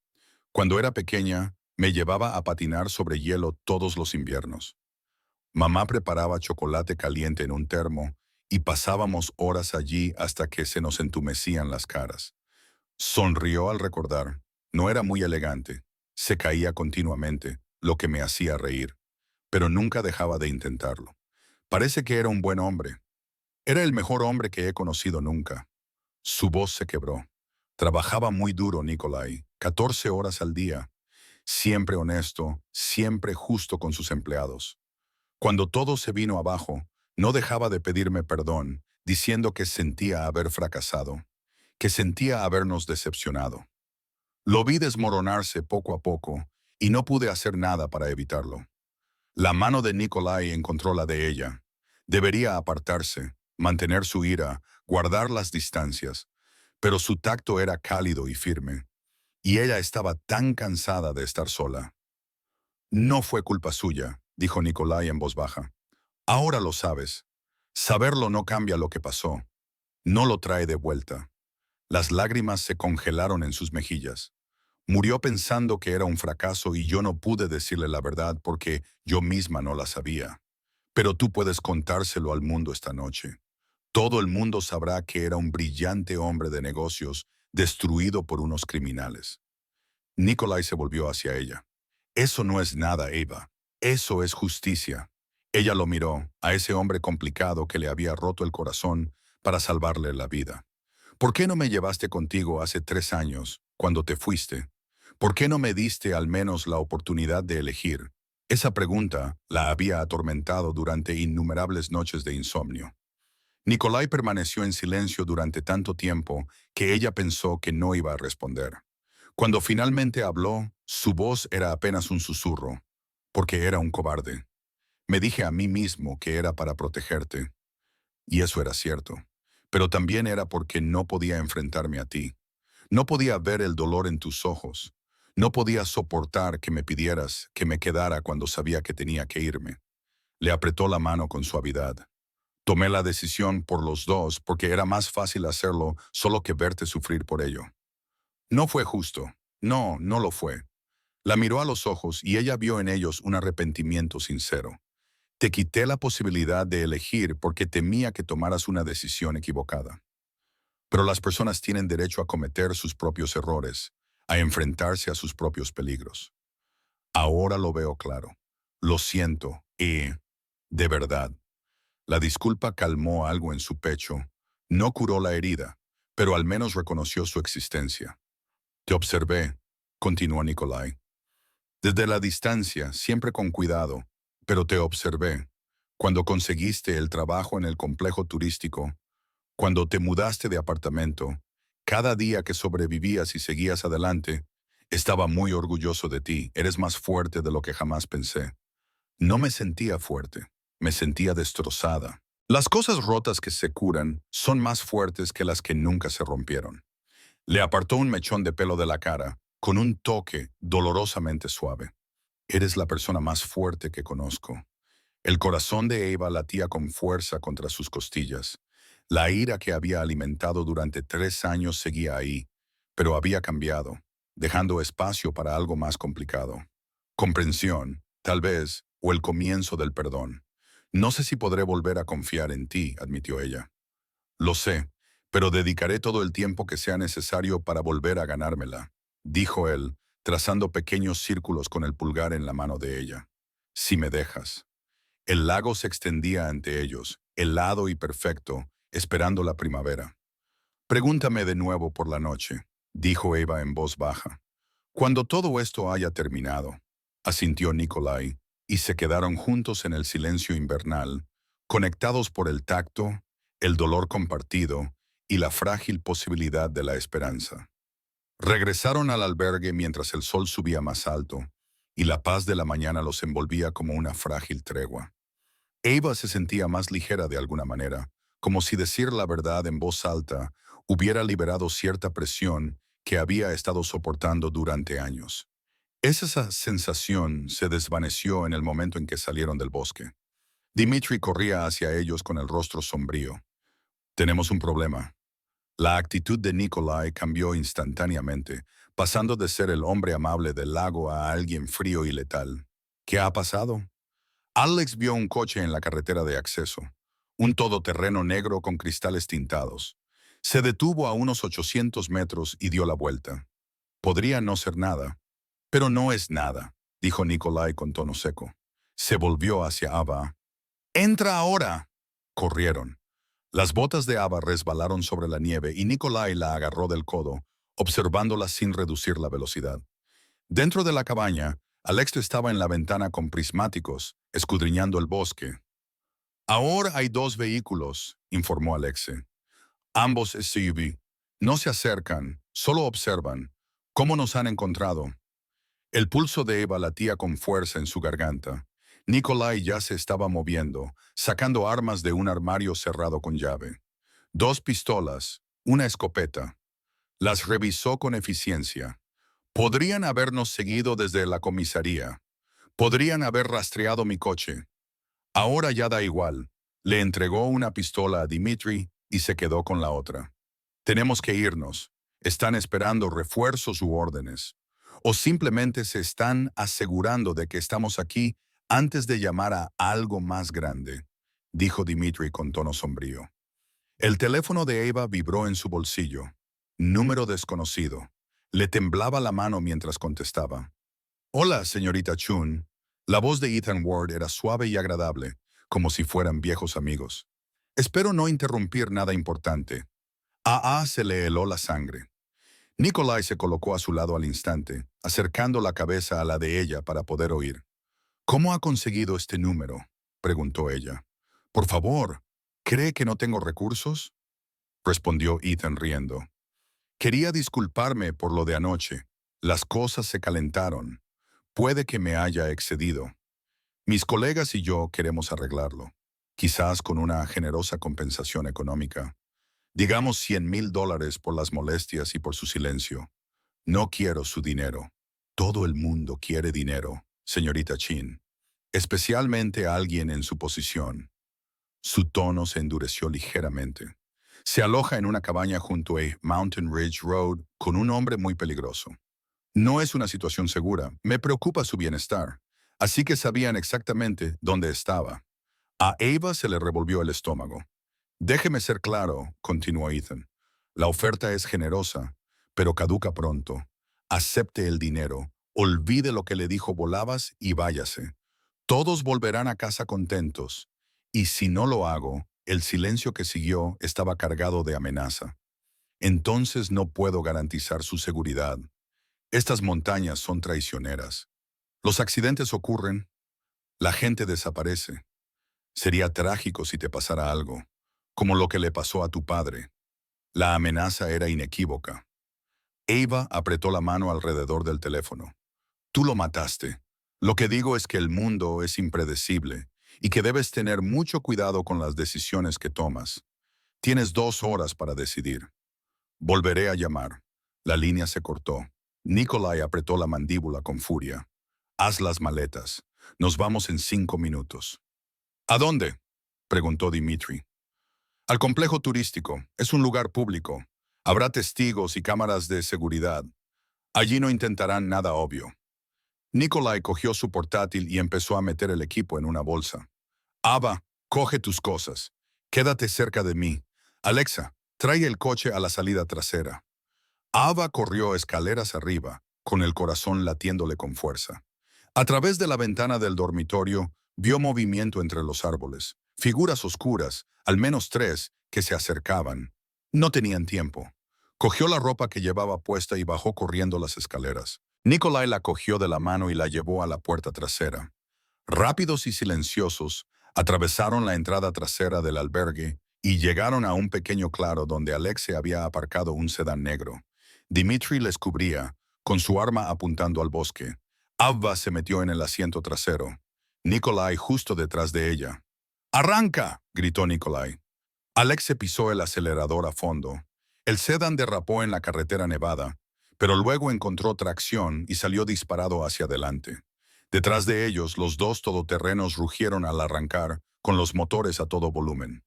«Cuando era pequeña, me llevaba a patinar sobre hielo todos los inviernos. Mamá preparaba chocolate caliente en un termo y pasábamos horas allí hasta que se nos entumecían las caras». Sonrió al recordar. No era muy elegante. Se caía continuamente, lo que me hacía reír, pero nunca dejaba de intentarlo. Parece que era un buen hombre. Era el mejor hombre que he conocido nunca. Su voz se quebró. Trabajaba muy duro, Nikolai, 14 horas al día. Siempre honesto, siempre justo con sus empleados. Cuando todo se vino abajo, no dejaba de pedirme perdón, diciendo que sentía haber fracasado, que sentía habernos decepcionado. Lo vi desmoronarse poco a poco y no pude hacer nada para evitarlo. La mano de Nikolai encontró la de ella. Debería apartarse, mantener su ira, guardar las distancias, pero su tacto era cálido y firme, y ella estaba tan cansada de estar sola. «No fue culpa suya», dijo Nikolai en voz baja. «Ahora lo sabes. Saberlo no cambia lo que pasó. No lo trae de vuelta». Las lágrimas se congelaron en sus mejillas. Murió pensando que era un fracaso y yo no pude decirle la verdad porque yo misma no la sabía. Pero tú puedes contárselo al mundo esta noche. Todo el mundo sabrá que era un brillante hombre de negocios destruido por unos criminales. Nikolai se volvió hacia ella. «Eso no es nada, Eva. Eso es justicia». Ella lo miró, a ese hombre complicado que le había roto el corazón para salvarle la vida. «¿Por qué no me llevaste contigo hace 3 años, cuando te fuiste? ¿Por qué no me diste al menos la oportunidad de elegir?» Esa pregunta la había atormentado durante innumerables noches de insomnio. Nikolai permaneció en silencio durante tanto tiempo que ella pensó que no iba a responder. Cuando finalmente habló, su voz era apenas un susurro, porque era un cobarde. «Me dije a mí mismo que era para protegerte». Y eso era cierto. Pero también era porque no podía enfrentarme a ti. No podía ver el dolor en tus ojos. No podía soportar que me pidieras que me quedara cuando sabía que tenía que irme. Le apretó la mano con suavidad. Tomé la decisión por los dos porque era más fácil hacerlo solo que verte sufrir por ello. No fue justo. No, no lo fue. La miró a los ojos y ella vio en ellos un arrepentimiento sincero. Te quité la posibilidad de elegir porque temía que tomaras una decisión equivocada. Pero las personas tienen derecho a cometer sus propios errores, a enfrentarse a sus propios peligros. Ahora lo veo claro. Lo siento, de verdad. La disculpa calmó algo en su pecho. No curó la herida, pero al menos reconoció su existencia. Te observé, continuó Nikolai. Desde la distancia, siempre con cuidado, pero te observé. Cuando conseguiste el trabajo en el complejo turístico, cuando te mudaste de apartamento, cada día que sobrevivías y seguías adelante, estaba muy orgulloso de ti. Eres más fuerte de lo que jamás pensé. No me sentía fuerte, me sentía destrozada. Las cosas rotas que se curan son más fuertes que las que nunca se rompieron. Le apartó un mechón de pelo de la cara, con un toque dolorosamente suave. Eres la persona más fuerte que conozco. El corazón de Eva latía con fuerza contra sus costillas. La ira que había alimentado durante 3 años seguía ahí, pero había cambiado, dejando espacio para algo más complicado. Comprensión, tal vez, o el comienzo del perdón. No sé si podré volver a confiar en ti, admitió ella. Lo sé, pero dedicaré todo el tiempo que sea necesario para volver a ganármela, dijo él, trazando pequeños círculos con el pulgar en la mano de ella. Si me dejas. El lago se extendía ante ellos, helado y perfecto, esperando la primavera. Pregúntame de nuevo por la noche, dijo Eva en voz baja. Cuando todo esto haya terminado, asintió Nikolai, y se quedaron juntos en el silencio invernal, conectados por el tacto, el dolor compartido y la frágil posibilidad de la esperanza. Regresaron al albergue mientras el sol subía más alto, y la paz de la mañana los envolvía como una frágil tregua. Eva se sentía más ligera de alguna manera, como si decir la verdad en voz alta hubiera liberado cierta presión que había estado soportando durante años. Esa sensación se desvaneció en el momento en que salieron del bosque. Dimitri corría hacia ellos con el rostro sombrío. Tenemos un problema. La actitud de Nikolai cambió instantáneamente, pasando de ser el hombre amable del lago a alguien frío y letal. ¿Qué ha pasado? Alex vio un coche en la carretera de acceso, un todoterreno negro con cristales tintados. Se detuvo a unos 800 metros y dio la vuelta. Podría no ser nada, pero no es nada, dijo Nikolai con tono seco. Se volvió hacia Ava. ¡Entra ahora! Corrieron. Las botas de Ava resbalaron sobre la nieve y Nikolai la agarró del codo, observándola sin reducir la velocidad. Dentro de la cabaña, Alex estaba en la ventana con prismáticos, escudriñando el bosque. Ahora hay 2 vehículos, informó Alexe. Ambos SUV. No se acercan, solo observan. ¿Cómo nos han encontrado? El pulso de Eva latía con fuerza en su garganta. Nikolai ya se estaba moviendo, sacando armas de un armario cerrado con llave. 2 pistolas, una escopeta. Las revisó con eficiencia. Podrían habernos seguido desde la comisaría. Podrían haber rastreado mi coche. Ahora ya da igual. Le entregó una pistola a Dimitri y se quedó con la otra. Tenemos que irnos. Están esperando refuerzos u órdenes. O simplemente se están asegurando de que estamos aquí antes de llamar a algo más grande, dijo Dimitri con tono sombrío. El teléfono de Eva vibró en su bolsillo. Número desconocido. Le temblaba la mano mientras contestaba. Hola, señorita Chun. La voz de Ethan Ward era suave y agradable, como si fueran viejos amigos. Espero no interrumpir nada importante. Se le heló la sangre. Nikolai se colocó a su lado al instante, acercando la cabeza a la de ella para poder oír. ¿Cómo ha conseguido este número?, preguntó ella. Por favor, ¿cree que no tengo recursos?, respondió Ethan riendo. Quería disculparme por lo de anoche. Las cosas se calentaron. Puede que me haya excedido. Mis colegas y yo queremos arreglarlo, quizás con una generosa compensación económica. Digamos $100,000 por las molestias y por su silencio. No quiero su dinero. Todo el mundo quiere dinero, señorita Chin, especialmente alguien en su posición. Su tono se endureció ligeramente. Se aloja en una cabaña junto a Mountain Ridge Road con un hombre muy peligroso. No es una situación segura. Me preocupa su bienestar. Así que sabían exactamente dónde estaba. A Ava se le revolvió el estómago. Déjeme ser claro, continuó Ethan. La oferta es generosa, pero caduca pronto. Acepte el dinero, olvide lo que le dijo Volabas y váyase. Todos volverán a casa contentos. Y si no lo hago, el silencio que siguió estaba cargado de amenaza. Entonces no puedo garantizar su seguridad. Estas montañas son traicioneras. Los accidentes ocurren, la gente desaparece. Sería trágico si te pasara algo, como lo que le pasó a tu padre. La amenaza era inequívoca. Ava apretó la mano alrededor del teléfono. Tú lo mataste. Lo que digo es que el mundo es impredecible y que debes tener mucho cuidado con las decisiones que tomas. Tienes 2 horas para decidir. Volveré a llamar. La línea se cortó. Nikolai apretó la mandíbula con furia. Haz las maletas. Nos vamos en 5 minutos. ¿A dónde? Preguntó Dimitri. Al complejo turístico. Es un lugar público. Habrá testigos y cámaras de seguridad. Allí no intentarán nada obvio. Nikolai cogió su portátil y empezó a meter el equipo en una bolsa. Ava, coge tus cosas. Quédate cerca de mí. Alexa, trae el coche a la salida trasera. Ava corrió escaleras arriba, con el corazón latiéndole con fuerza. A través de la ventana del dormitorio, vio movimiento entre los árboles. Figuras oscuras, al menos 3, que se acercaban. No tenían tiempo. Cogió la ropa que llevaba puesta y bajó corriendo las escaleras. Nikolai la cogió de la mano y la llevó a la puerta trasera. Rápidos y silenciosos, atravesaron la entrada trasera del albergue y llegaron a un pequeño claro donde Alexei había aparcado un sedán negro. Dimitri les cubría, con su arma apuntando al bosque. Avva se metió en el asiento trasero. Nikolai justo detrás de ella. ¡Arranca!, gritó Nikolai. Alexei pisó el acelerador a fondo. El sedán derrapó en la carretera nevada, pero luego encontró tracción y salió disparado hacia adelante. Detrás de ellos, los 2 todoterrenos rugieron al arrancar, con los motores a todo volumen.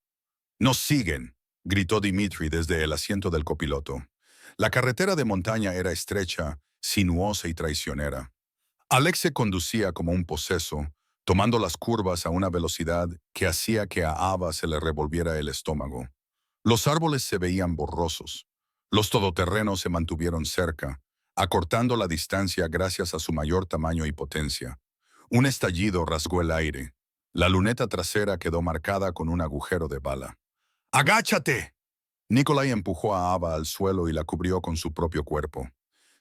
¡Nos siguen!, gritó Dimitri desde el asiento del copiloto. La carretera de montaña era estrecha, sinuosa y traicionera. Alex se conducía como un poseso, tomando las curvas a una velocidad que hacía que a Ava se le revolviera el estómago. Los árboles se veían borrosos. Los todoterrenos se mantuvieron cerca, acortando la distancia gracias a su mayor tamaño y potencia. Un estallido rasgó el aire. La luneta trasera quedó marcada con un agujero de bala. ¡Agáchate!, Nikolai empujó a Ava al suelo y la cubrió con su propio cuerpo.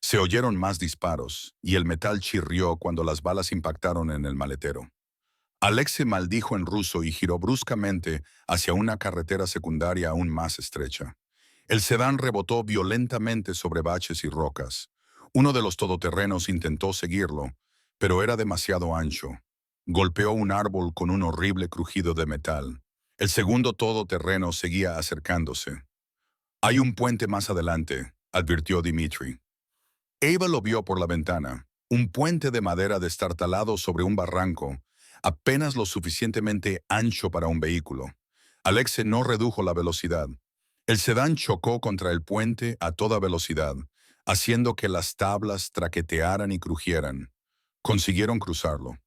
Se oyeron más disparos, y el metal chirrió cuando las balas impactaron en el maletero. Alexei maldijo en ruso y giró bruscamente hacia una carretera secundaria aún más estrecha. El sedán rebotó violentamente sobre baches y rocas. Uno de los todoterrenos intentó seguirlo, pero era demasiado ancho. Golpeó un árbol con un horrible crujido de metal. El segundo todoterreno seguía acercándose. Hay un puente más adelante, advirtió Dimitri. Ava lo vio por la ventana, un puente de madera destartalado sobre un barranco, apenas lo suficientemente ancho para un vehículo. Alexei no redujo la velocidad. El sedán chocó contra el puente a toda velocidad, haciendo que las tablas traquetearan y crujieran. Consiguieron cruzarlo.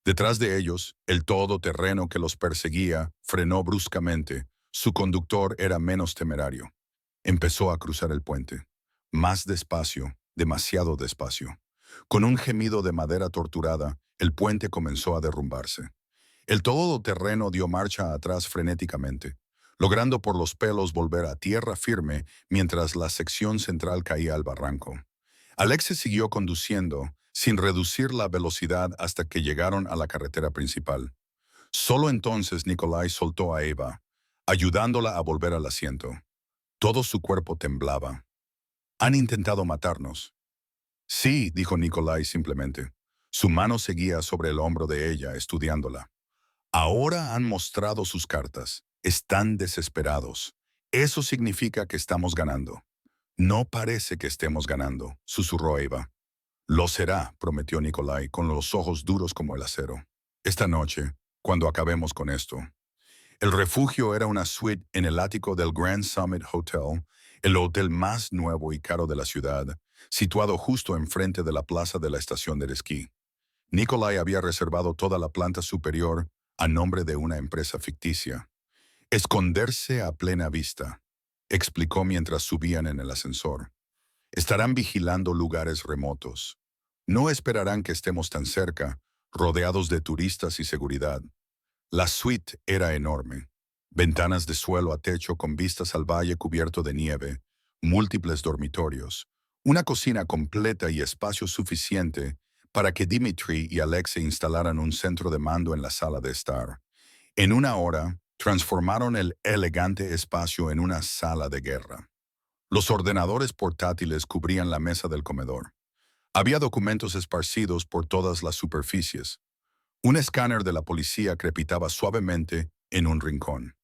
Detrás de ellos, el todoterreno que los perseguía frenó bruscamente. Su conductor era menos temerario. Empezó a cruzar el puente. Más despacio, demasiado despacio. Con un gemido de madera torturada, el puente comenzó a derrumbarse. El todoterreno dio marcha atrás frenéticamente, logrando por los pelos volver a tierra firme mientras la sección central caía al barranco. Alexei siguió conduciendo, sin reducir la velocidad hasta que llegaron a la carretera principal. Solo entonces Nikolai soltó a Ava, ayudándola a volver al asiento. Todo su cuerpo temblaba. «Han intentado matarnos». «Sí», dijo Nikolai simplemente. Su mano seguía sobre el hombro de ella, estudiándola. «Ahora han mostrado sus cartas. Están desesperados. Eso significa que estamos ganando». «No parece que estemos ganando», susurró Ava. Lo será, prometió Nikolai, con los ojos duros como el acero. Esta noche, cuando acabemos con esto. El refugio era una suite en el ático del Grand Summit Hotel, el hotel más nuevo y caro de la ciudad, situado justo enfrente de la plaza de la estación de esquí. Nikolai había reservado toda la planta superior a nombre de una empresa ficticia. Esconderse a plena vista, explicó mientras subían en el ascensor. Estarán vigilando lugares remotos. No esperarán que estemos tan cerca, rodeados de turistas y seguridad. La suite era enorme. Ventanas de suelo a techo con vistas al valle cubierto de nieve, múltiples dormitorios, una cocina completa y espacio suficiente para que Dimitri y Alexei instalaran un centro de mando en la sala de estar. En una hora, transformaron el elegante espacio en una sala de guerra. Los ordenadores portátiles cubrían la mesa del comedor. Había documentos esparcidos por todas las superficies. Un escáner de la policía crepitaba suavemente en un rincón.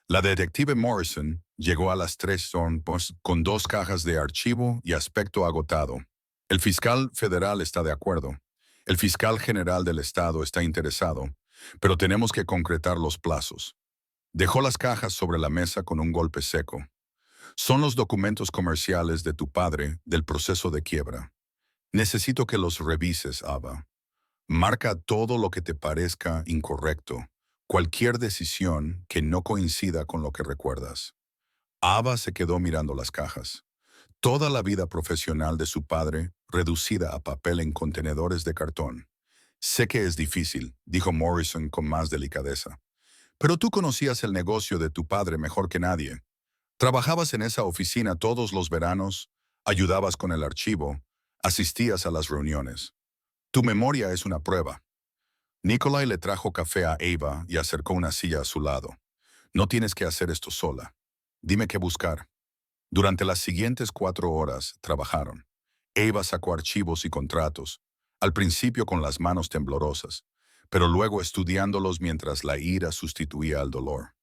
La detective Morrison llegó a las 3 con 2 cajas de archivo y aspecto agotado. El fiscal federal está de acuerdo. El fiscal general del estado está interesado, pero tenemos que concretar los plazos. Dejó las cajas sobre la mesa con un golpe seco. Son los documentos comerciales de tu padre del proceso de quiebra. Necesito que los revises, Ava. Marca todo lo que te parezca incorrecto, cualquier decisión que no coincida con lo que recuerdas. Ava se quedó mirando las cajas. Toda la vida profesional de su padre reducida a papel en contenedores de cartón. Sé que es difícil, dijo Morrison con más delicadeza. Pero tú conocías el negocio de tu padre mejor que nadie. Trabajabas en esa oficina todos los veranos, ayudabas con el archivo, asistías a las reuniones. Tu memoria es una prueba. Nikolai le trajo café a Ava y acercó una silla a su lado. No tienes que hacer esto sola. Dime qué buscar. Durante las siguientes 4 horas trabajaron. Ava sacó archivos y contratos, al principio con las manos temblorosas, pero luego estudiándolos mientras la ira sustituía al dolor.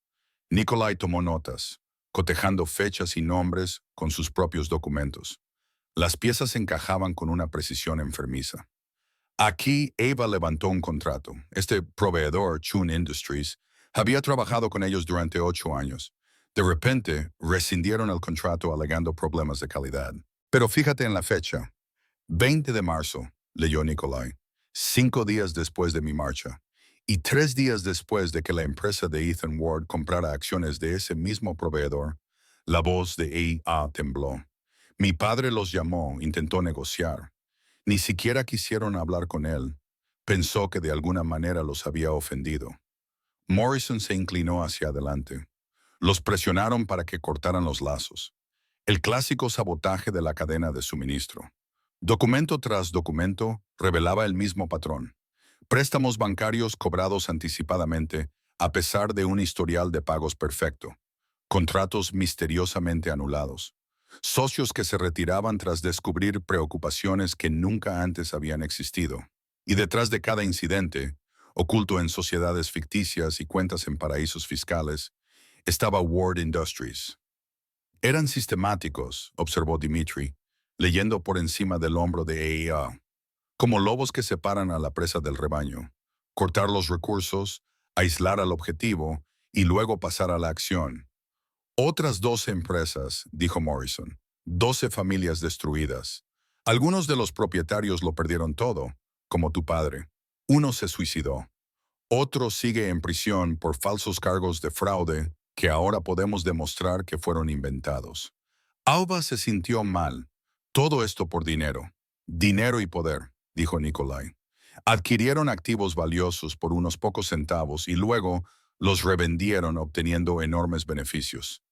Nikolai tomó notas, cotejando fechas y nombres con sus propios documentos. Las piezas encajaban con una precisión enfermiza. Aquí, Ava levantó un contrato. Este proveedor, Chun Industries, había trabajado con ellos durante 8 años. De repente, rescindieron el contrato alegando problemas de calidad. Pero fíjate en la fecha. 20 de marzo, leyó Nikolai. 5 días después de mi marcha. Y 3 días después de que la empresa de Ethan Ward comprara acciones de ese mismo proveedor, la voz de A.A. tembló. Mi padre los llamó, intentó negociar. Ni siquiera quisieron hablar con él. Pensó que de alguna manera los había ofendido. Morrison se inclinó hacia adelante. Los presionaron para que cortaran los lazos. El clásico sabotaje de la cadena de suministro. Documento tras documento revelaba el mismo patrón. Préstamos bancarios cobrados anticipadamente a pesar de un historial de pagos perfecto. Contratos misteriosamente anulados. Socios que se retiraban tras descubrir preocupaciones que nunca antes habían existido. Y detrás de cada incidente, oculto en sociedades ficticias y cuentas en paraísos fiscales, estaba Ward Industries. Eran sistemáticos, observó Dimitri, leyendo por encima del hombro de A.A. Como lobos que separan a la presa del rebaño. Cortar los recursos, aislar al objetivo y luego pasar a la acción. Otras 12 empresas, dijo Morrison, 12 familias destruidas. Algunos de los propietarios lo perdieron todo, como tu padre. Uno se suicidó. Otro sigue en prisión por falsos cargos de fraude que ahora podemos demostrar que fueron inventados. Alba se sintió mal. Todo esto por dinero. Dinero y poder, dijo Nikolai. Adquirieron activos valiosos por unos pocos centavos y luego los revendieron obteniendo enormes beneficios.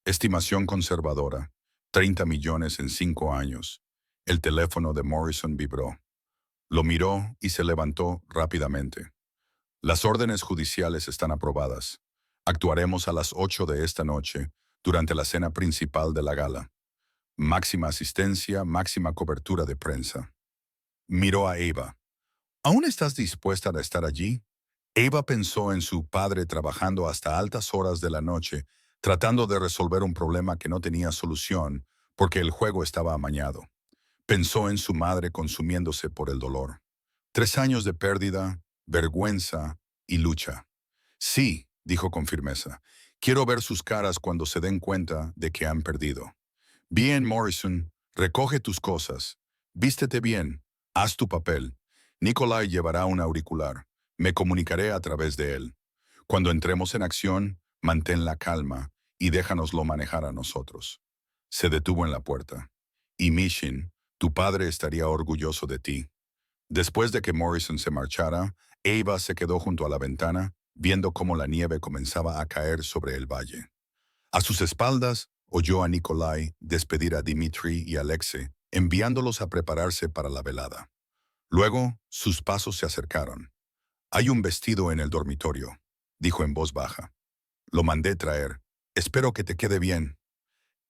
Estimación conservadora, 30 millones en 5 años. El teléfono de Morrison vibró. Lo miró y se levantó rápidamente. Las órdenes judiciales están aprobadas. Actuaremos a las 8 de esta noche, durante la cena principal de la gala. Máxima asistencia, máxima cobertura de prensa. Miró a Ava. ¿Aún estás dispuesta a estar allí? Ava pensó en su padre trabajando hasta altas horas de la noche, tratando de resolver un problema que no tenía solución porque el juego estaba amañado. Pensó en su madre consumiéndose por el dolor. 3 años de pérdida, vergüenza y lucha. Sí, dijo con firmeza. Quiero ver sus caras cuando se den cuenta de que han perdido. Bien, Morrison, recoge tus cosas. Vístete bien. Haz tu papel. Nikolai llevará un auricular. Me comunicaré a través de él. Cuando entremos en acción, mantén la calma y déjanoslo manejar a nosotros. Se detuvo en la puerta. Y Mishin, tu padre estaría orgulloso de ti. Después de que Morrison se marchara, Eva se quedó junto a la ventana, viendo cómo la nieve comenzaba a caer sobre el valle. A sus espaldas, oyó a Nikolai despedir a Dmitri y Alexei, enviándolos a prepararse para la velada. Luego, sus pasos se acercaron. «Hay un vestido en el dormitorio», dijo en voz baja. «Lo mandé traer. Espero que te quede bien».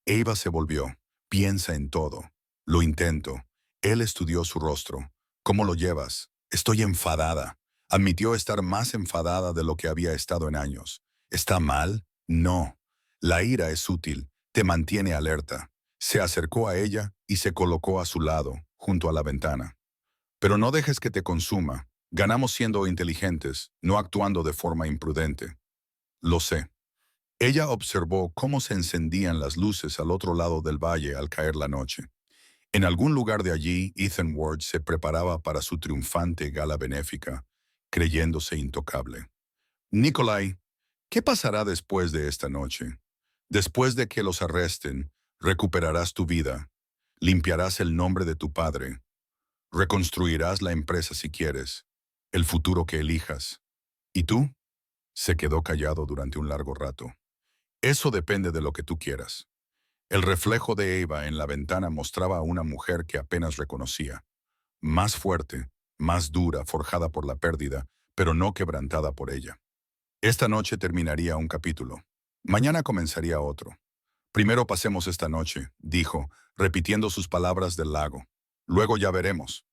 Eva se volvió. «Piensa en todo». «Lo intento». Él estudió su rostro. «¿Cómo lo llevas?» «Estoy enfadada». Admitió estar más enfadada de lo que había estado en años. ¿Está mal? No. La ira es útil, te mantiene alerta. Se acercó a ella y se colocó a su lado, junto a la ventana. «Pero no dejes que te consuma. Ganamos siendo inteligentes, no actuando de forma imprudente». «Lo sé». Ella observó cómo se encendían las luces al otro lado del valle al caer la noche. En algún lugar de allí, Ethan Ward se preparaba para su triunfante gala benéfica, creyéndose intocable. «Nikolai, ¿qué pasará después de esta noche? Después de que los arresten, recuperarás tu vida, limpiarás el nombre de tu padre, reconstruirás la empresa si quieres, el futuro que elijas. ¿Y tú?». Se quedó callado durante un largo rato. «Eso depende de lo que tú quieras». El reflejo de Eva en la ventana mostraba a una mujer que apenas reconocía. Más fuerte, más dura, forjada por la pérdida, pero no quebrantada por ella. Esta noche terminaría un capítulo. Mañana comenzaría otro. «Primero pasemos esta noche», dijo, repitiendo sus palabras del lago. «Luego ya veremos».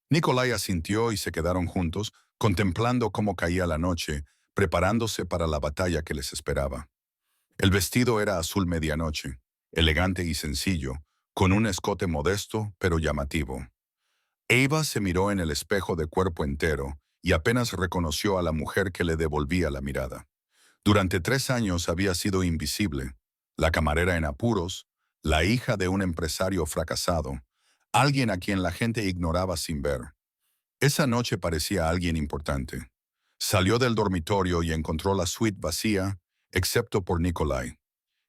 Nikolai asintió y se quedaron juntos, contemplando cómo caía la noche, preparándose para la batalla que les esperaba. El vestido era azul medianoche, elegante y sencillo, con un escote modesto pero llamativo. Eva se miró en el espejo de cuerpo entero y apenas reconoció a la mujer que le devolvía la mirada. Durante 3 años había sido invisible, la camarera en apuros, la hija de un empresario fracasado, alguien a quien la gente ignoraba sin ver. Esa noche parecía alguien importante. Salió del dormitorio y encontró la suite vacía, excepto por Nikolai.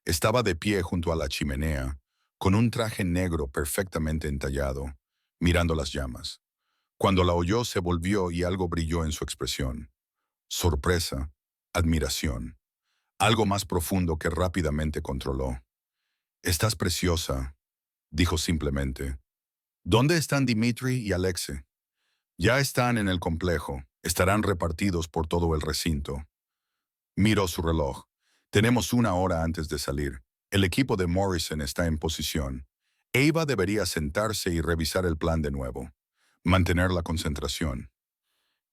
Estaba de pie junto a la chimenea, con un traje negro perfectamente entallado, mirando las llamas. Cuando la oyó se volvió y algo brilló en su expresión. Sorpresa, admiración, algo más profundo que rápidamente controló. «Estás preciosa», dijo simplemente. «¿Dónde están Dmitri y Alexei?» «Ya están en el complejo, estarán repartidos por todo el recinto». Miró su reloj. «Tenemos 1 hora antes de salir. El equipo de Morrison está en posición. Eva debería sentarse y revisar el plan de nuevo. Mantener la concentración».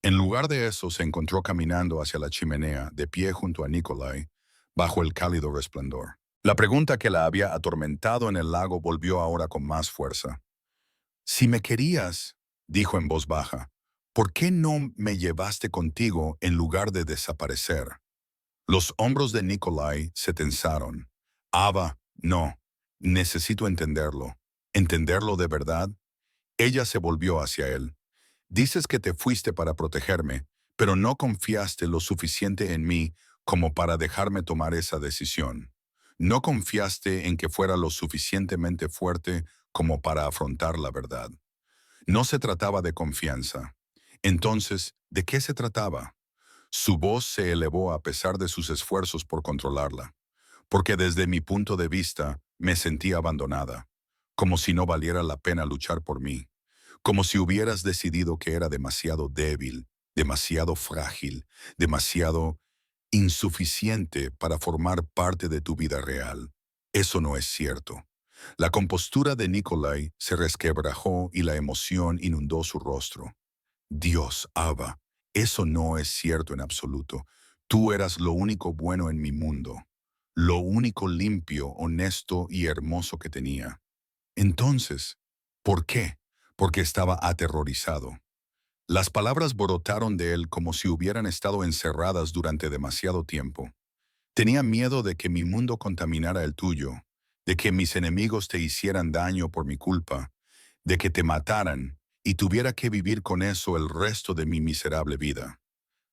En lugar de eso, se encontró caminando hacia la chimenea, de pie junto a Nikolai, bajo el cálido resplandor. La pregunta que la había atormentado en el lago volvió ahora con más fuerza. «Si me querías», dijo en voz baja, «¿por qué no me llevaste contigo en lugar de desaparecer?» Los hombros de Nikolai se tensaron. «Ava, no. Necesito entenderlo. ¿Entenderlo de verdad?» Ella se volvió hacia él. «Dices que te fuiste para protegerme, pero no confiaste lo suficiente en mí como para dejarme tomar esa decisión. No confiaste en que fuera lo suficientemente fuerte como para afrontar la verdad. No se trataba de confianza. Entonces, ¿de qué se trataba?» Su voz se elevó a pesar de sus esfuerzos por controlarla. «Porque desde mi punto de vista me sentí abandonada, como si no valiera la pena luchar por mí, como si hubieras decidido que era demasiado débil, demasiado frágil, demasiado insuficiente para formar parte de tu vida real. Eso no es cierto». La compostura de Nikolai se resquebrajó y la emoción inundó su rostro. «Dios, Ava, eso no es cierto en absoluto. Tú eras lo único bueno en mi mundo, lo único limpio, honesto y hermoso que tenía. Entonces, ¿Por qué? Porque estaba aterrorizado. Las palabras brotaron de él como si hubieran estado encerradas durante demasiado tiempo. Tenía miedo de que mi mundo contaminara el tuyo, de que mis enemigos te hicieran daño por mi culpa, de que te mataran y tuviera que vivir con eso el resto de mi miserable vida.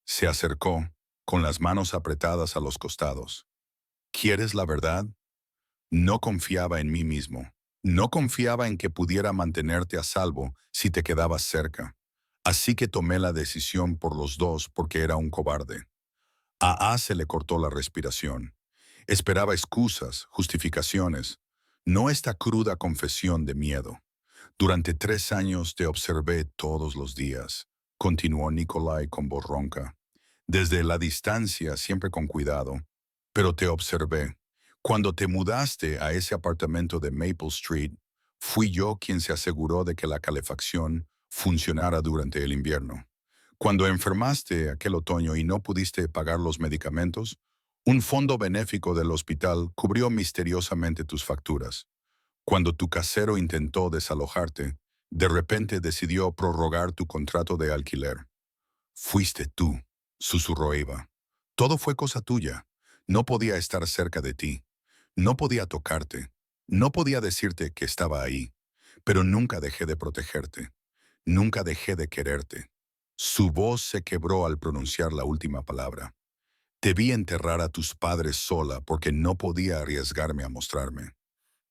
Se acercó, con las manos apretadas a los costados. ¿Quieres la verdad? No confiaba en mí mismo. No confiaba en que pudiera mantenerte a salvo si te quedabas cerca. Así que tomé la decisión por los dos porque era un cobarde. A se le cortó la respiración. Esperaba excusas, justificaciones, no esta cruda confesión de miedo. Durante 3 años te observé todos los días, continuó Nikolai con voz ronca. Desde la distancia, siempre con cuidado, pero te observé. Cuando te mudaste a ese apartamento de Maple Street, fui yo quien se aseguró de que la calefacción funcionara durante el invierno. Cuando enfermaste aquel otoño y no pudiste pagar los medicamentos, un fondo benéfico del hospital cubrió misteriosamente tus facturas. Cuando tu casero intentó desalojarte, de repente decidió prorrogar tu contrato de alquiler. Fuiste tú, susurró Eva. Todo fue cosa tuya. No podía estar cerca de ti. No podía tocarte. No podía decirte que estaba ahí. Pero nunca dejé de protegerte. Nunca dejé de quererte. Su voz se quebró al pronunciar la última palabra. Te vi enterrar a tus padres sola porque no podía arriesgarme a mostrarme.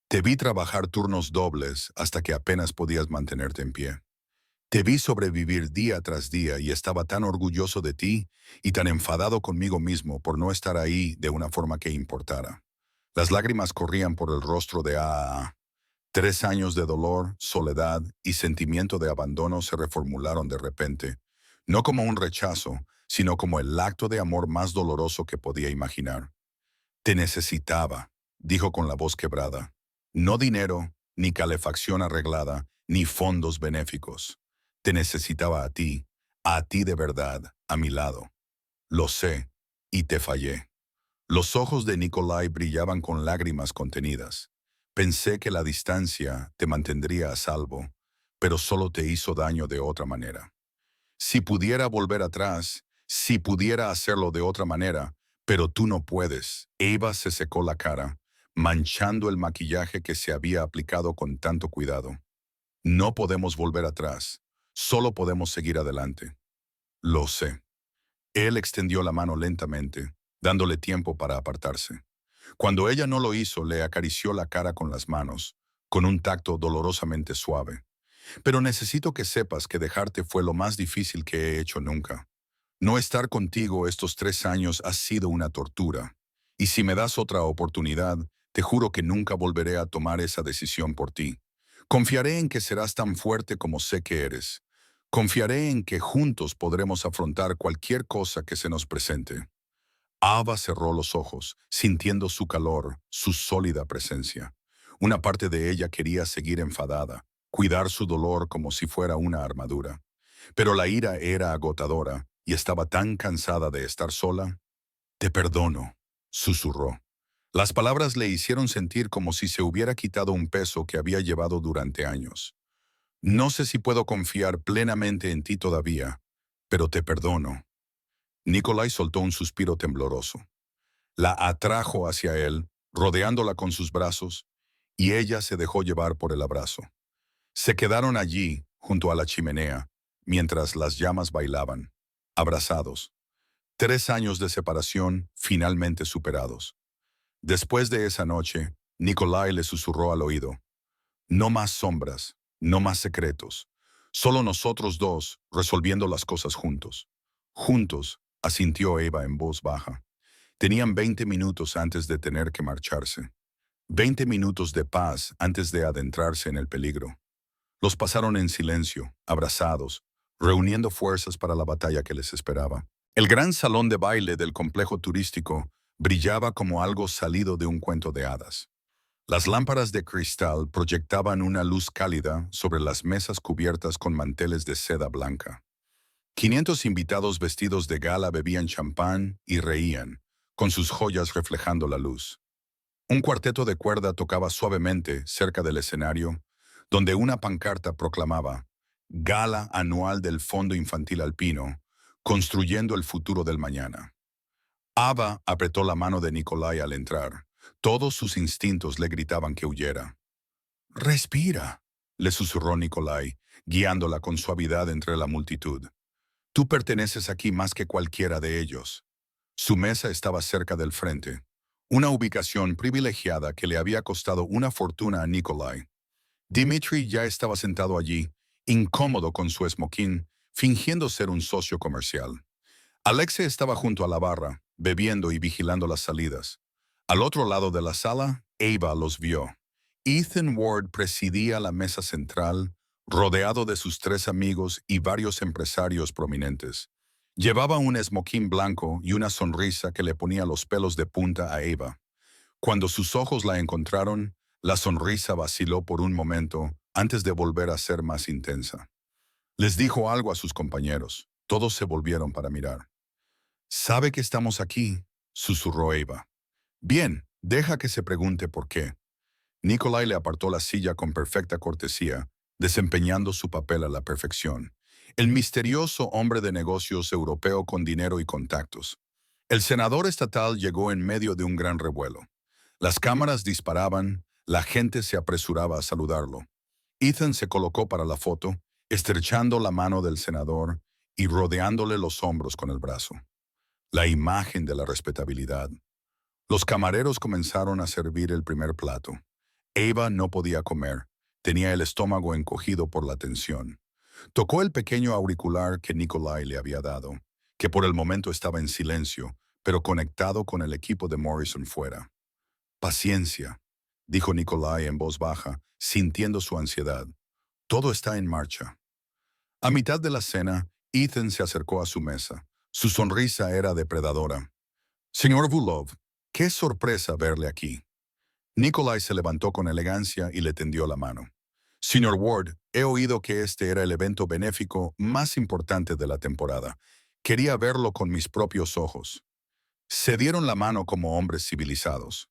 Te vi trabajar turnos dobles hasta que apenas podías mantenerte en pie. Te vi sobrevivir día tras día y estaba tan orgulloso de ti y tan enfadado conmigo mismo por no estar ahí de una forma que importara. Las lágrimas corrían por el rostro de A. 3 años de dolor, soledad y sentimiento de abandono se reformularon de repente, no como un rechazo, sino como el acto de amor más doloroso que podía imaginar. Te necesitaba, dijo con la voz quebrada. No dinero, ni calefacción arreglada, ni fondos benéficos. Te necesitaba a ti de verdad, a mi lado. Lo sé, y te fallé. Los ojos de Nikolai brillaban con lágrimas contenidas. Pensé que la distancia te mantendría a salvo, pero solo te hizo daño de otra manera. Si pudiera volver atrás, si pudiera hacerlo de otra manera, pero tú no puedes. Eva se secó la cara, manchando el maquillaje que se había aplicado con tanto cuidado. No podemos volver atrás, solo podemos seguir adelante. Lo sé. Él extendió la mano lentamente, dándole tiempo para apartarse. Cuando ella no lo hizo, le acarició la cara con las manos, con un tacto dolorosamente suave. Pero necesito que sepas que dejarte fue lo más difícil que he hecho nunca. No estar contigo estos 3 años ha sido una tortura. Y si me das otra oportunidad, te juro que nunca volveré a tomar esa decisión por ti. Confiaré en que serás tan fuerte como sé que eres. Confiaré en que juntos podremos afrontar cualquier cosa que se nos presente. Ava cerró los ojos, sintiendo su calor, su sólida presencia. Una parte de ella quería seguir enfadada, cuidar su dolor como si fuera una armadura. Pero la ira era agotadora y estaba tan cansada de estar sola. Te perdono, susurró. Las palabras le hicieron sentir como si se hubiera quitado un peso que había llevado durante años. No sé si puedo confiar plenamente en ti todavía, pero te perdono. Nikolai soltó un suspiro tembloroso. La atrajo hacia él, rodeándola con sus brazos, y ella se dejó llevar por el abrazo. Se quedaron allí, junto a la chimenea, mientras las llamas bailaban, abrazados. 3 años de separación finalmente superados. Después de esa noche, Nikolai le susurró al oído. No más sombras, no más secretos. Solo nosotros dos resolviendo las cosas juntos. Juntos, asintió Eva en voz baja. Tenían 20 minutos antes de tener que marcharse. 20 minutos de paz antes de adentrarse en el peligro. Los pasaron en silencio, abrazados, reuniendo fuerzas para la batalla que les esperaba. El gran salón de baile del complejo turístico brillaba como algo salido de un cuento de hadas. Las lámparas de cristal proyectaban una luz cálida sobre las mesas cubiertas con manteles de seda blanca. 500 invitados vestidos de gala bebían champán y reían, con sus joyas reflejando la luz. Un cuarteto de cuerda tocaba suavemente cerca del escenario, donde una pancarta proclamaba Gala Anual del Fondo Infantil Alpino, construyendo el futuro del mañana. Ava apretó la mano de Nikolai al entrar. Todos sus instintos le gritaban que huyera. «Respira», le susurró Nikolai, guiándola con suavidad entre la multitud. «Tú perteneces aquí más que cualquiera de ellos». Su mesa estaba cerca del frente, una ubicación privilegiada que le había costado una fortuna a Nikolai. Dmitri ya estaba sentado allí, incómodo con su esmoquín, fingiendo ser un socio comercial. Alexei estaba junto a la barra, bebiendo y vigilando las salidas. Al otro lado de la sala, Ava los vio. Ethan Ward presidía la mesa central, rodeado de sus 3 amigos y varios empresarios prominentes. Llevaba un esmoquín blanco y una sonrisa que le ponía los pelos de punta a Ava. Cuando sus ojos la encontraron, la sonrisa vaciló por un momento antes de volver a ser más intensa. Les dijo algo a sus compañeros. Todos se volvieron para mirar. «Sabe que estamos aquí», susurró Ava. «Bien, deja que se pregunte por qué». Nikolai le apartó la silla con perfecta cortesía, desempeñando su papel a la perfección. El misterioso hombre de negocios europeo con dinero y contactos. El senador estatal llegó en medio de un gran revuelo. Las cámaras disparaban, la gente se apresuraba a saludarlo. Ethan se colocó para la foto, estrechando la mano del senador y rodeándole los hombros con el brazo. La imagen de la respetabilidad. Los camareros comenzaron a servir el primer plato. Ava no podía comer, tenía el estómago encogido por la tensión. Tocó el pequeño auricular que Nikolai le había dado, que por el momento estaba en silencio, pero conectado con el equipo de Morrison fuera. «Paciencia», dijo Nikolai en voz baja, sintiendo su ansiedad. «Todo está en marcha». A mitad de la cena, Ethan se acercó a su mesa. Su sonrisa era depredadora. «Señor Vulov, qué sorpresa verle aquí». Nikolai se levantó con elegancia y le tendió la mano. «Señor Ward, he oído que este era el evento benéfico más importante de la temporada. Quería verlo con mis propios ojos». Se dieron la mano como hombres civilizados.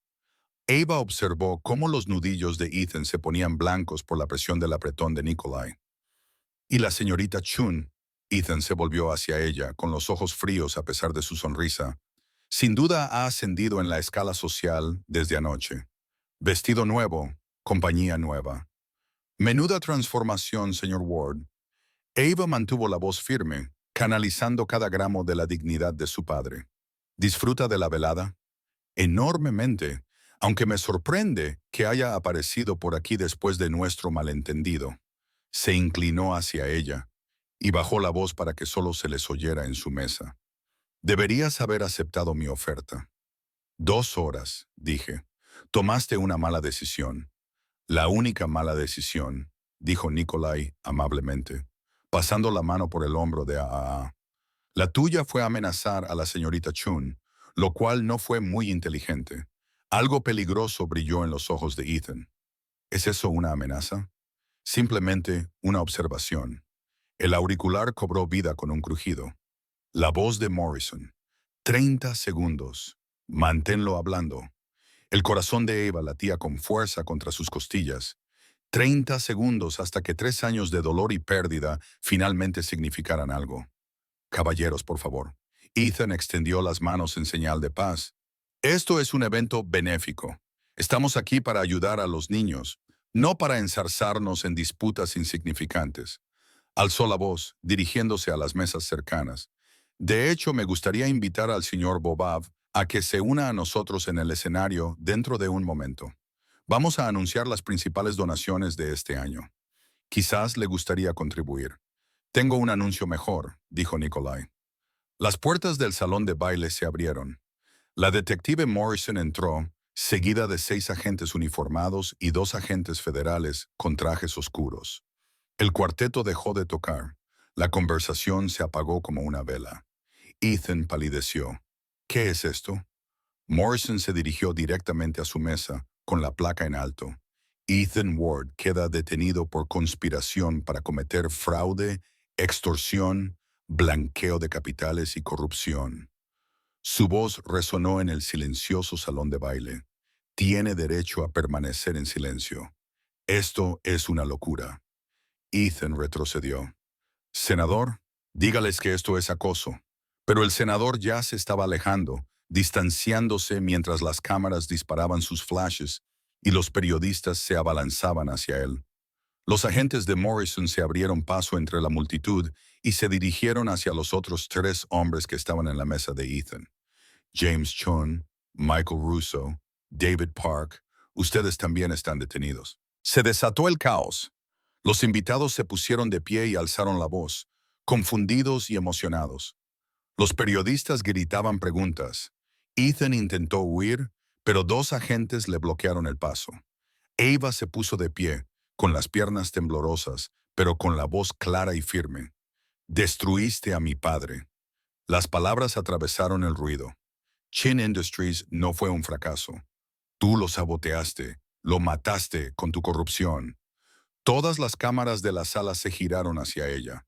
Ava observó cómo los nudillos de Ethan se ponían blancos por la presión del apretón de Nikolai. «Y la señorita Chun», Ethan se volvió hacia ella, con los ojos fríos a pesar de su sonrisa. «Sin duda ha ascendido en la escala social desde anoche. Vestido nuevo, compañía nueva». «Menuda transformación, señor Ward». Ava mantuvo la voz firme, canalizando cada gramo de la dignidad de su padre. «¿Disfruta de la velada?» «Enormemente, aunque me sorprende que haya aparecido por aquí después de nuestro malentendido». Se inclinó hacia ella y bajó la voz para que solo se les oyera en su mesa. «Deberías haber aceptado mi oferta». «2 horas», dije. «Tomaste una mala decisión». «La única mala decisión», dijo Nikolai amablemente, pasando la mano por el hombro de Aa. «La tuya fue amenazar a la señorita Chun, lo cual no fue muy inteligente». Algo peligroso brilló en los ojos de Ethan. «¿Es eso una amenaza?» «Simplemente una observación». El auricular cobró vida con un crujido. La voz de Morrison. 30 segundos. Manténlo hablando. El corazón de Ava latía con fuerza contra sus costillas. 30 segundos hasta que 3 años de dolor y pérdida finalmente significaran algo. «Caballeros, por favor». Ethan extendió las manos en señal de paz. «Esto es un evento benéfico. Estamos aquí para ayudar a los niños, no para ensarzarnos en disputas insignificantes». Alzó la voz, dirigiéndose a las mesas cercanas. «De hecho, me gustaría invitar al señor Bobov a que se una a nosotros en el escenario dentro de un momento. Vamos a anunciar las principales donaciones de este año. Quizás le gustaría contribuir». «Tengo un anuncio mejor», dijo Nikolai. Las puertas del salón de baile se abrieron. La detective Morrison entró, seguida de 6 agentes uniformados y 2 agentes federales con trajes oscuros. El cuarteto dejó de tocar. La conversación se apagó como una vela. Ethan palideció. «¿Qué es esto?» Morrison se dirigió directamente a su mesa, con la placa en alto. «Ethan Ward queda detenido por conspiración para cometer fraude, extorsión, blanqueo de capitales y corrupción». Su voz resonó en el silencioso salón de baile. «Tiene derecho a permanecer en silencio». Esto es una locura. Ethan retrocedió. Senador, dígales que esto es acoso. Pero el senador ya se estaba alejando, distanciándose mientras las cámaras disparaban sus flashes y los periodistas se abalanzaban hacia él. Los agentes de Morrison se abrieron paso entre la multitud y se dirigieron hacia los otros tres hombres que estaban en la mesa de Ethan. James Chun, Michael Russo, David Park, ustedes también están detenidos. Se desató el caos. Los invitados se pusieron de pie y alzaron la voz, confundidos y emocionados. Los periodistas gritaban preguntas. Ethan intentó huir, pero dos agentes le bloquearon el paso. Ava se puso de pie, con las piernas temblorosas, pero con la voz clara y firme. Destruiste a mi padre. Las palabras atravesaron el ruido. Chin Industries no fue un fracaso. Tú lo saboteaste, lo mataste con tu corrupción. Todas las cámaras de la sala se giraron hacia ella.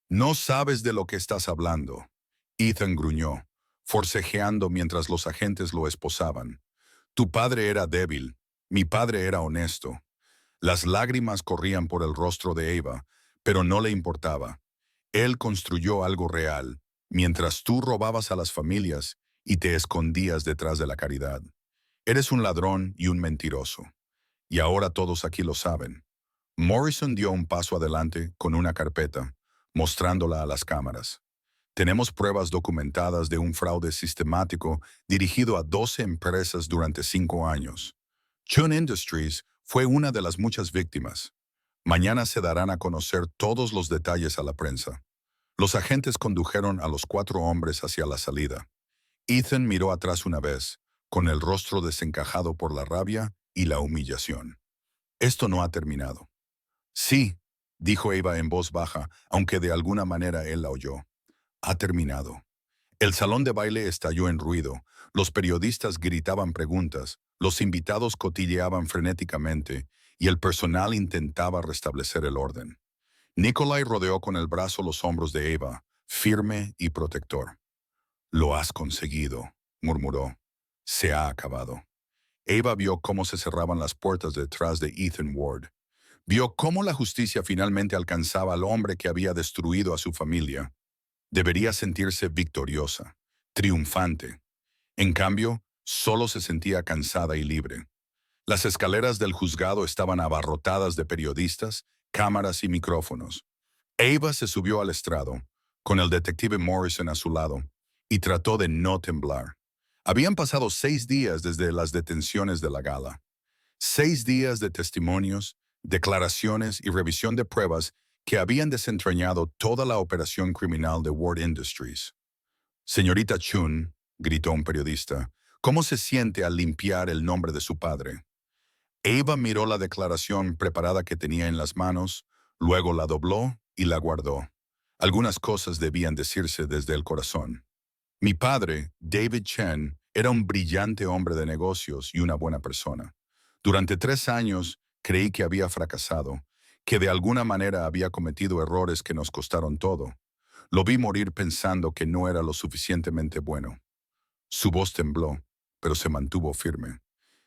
No sabes de lo que estás hablando. Ethan gruñó, forcejeando mientras los agentes lo esposaban. Tu padre era débil, mi padre era honesto. Las lágrimas corrían por el rostro de Ava, pero no le importaba. Él construyó algo real, mientras tú robabas a las familias y te escondías detrás de la caridad. Eres un ladrón y un mentiroso. Y ahora todos aquí lo saben. Morrison dio un paso adelante con una carpeta, mostrándola a las cámaras. Tenemos pruebas documentadas de un fraude sistemático dirigido a 12 empresas durante 5 años. Chun Industries fue una de las muchas víctimas. Mañana se darán a conocer todos los detalles a la prensa. Los agentes condujeron a los 4 hombres hacia la salida. Ethan miró atrás una vez, con el rostro desencajado por la rabia y la humillación. Esto no ha terminado. Sí, dijo Ava en voz baja, aunque de alguna manera él la oyó. Ha terminado. El salón de baile estalló en ruido, los periodistas gritaban preguntas, los invitados cotilleaban frenéticamente y el personal intentaba restablecer el orden. Nikolai rodeó con el brazo los hombros de Ava, firme y protector. Lo has conseguido, murmuró. Se ha acabado. Ava vio cómo se cerraban las puertas detrás de Ethan Ward. Vio cómo la justicia finalmente alcanzaba al hombre que había destruido a su familia. Debería sentirse victoriosa, triunfante. En cambio, solo se sentía cansada y libre. Las escaleras del juzgado estaban abarrotadas de periodistas, cámaras y micrófonos. Ava se subió al estrado, con el detective Morrison a su lado, y trató de no temblar. Habían pasado 6 días desde las detenciones de la gala. 6 días de testimonios, declaraciones y revisión de pruebas que habían desentrañado toda la operación criminal de Ward Industries. Señorita Chun, gritó un periodista, ¿cómo se siente al limpiar el nombre de su padre? Ava miró la declaración preparada que tenía en las manos, luego la dobló y la guardó. Algunas cosas debían decirse desde el corazón. Mi padre, David Chen, era un brillante hombre de negocios y una buena persona. Durante 3 años creí que había fracasado, que de alguna manera había cometido errores que nos costaron todo. Lo vi morir pensando que no era lo suficientemente bueno. Su voz tembló, pero se mantuvo firme.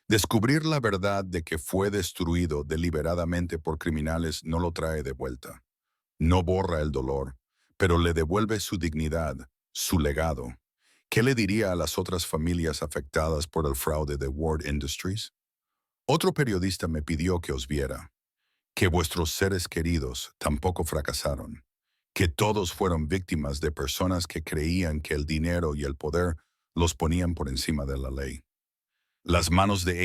Descubrir la verdad de que fue destruido deliberadamente por criminales no lo trae de vuelta. No borra el dolor, pero le devuelve su dignidad, su legado. ¿Qué le diría a las otras familias afectadas por el fraude de Ward Industries? Otro periodista me pidió que os viera, que vuestros seres queridos tampoco fracasaron, que todos fueron víctimas de personas que creían que el dinero y el poder los ponían por encima de la ley. Las manos de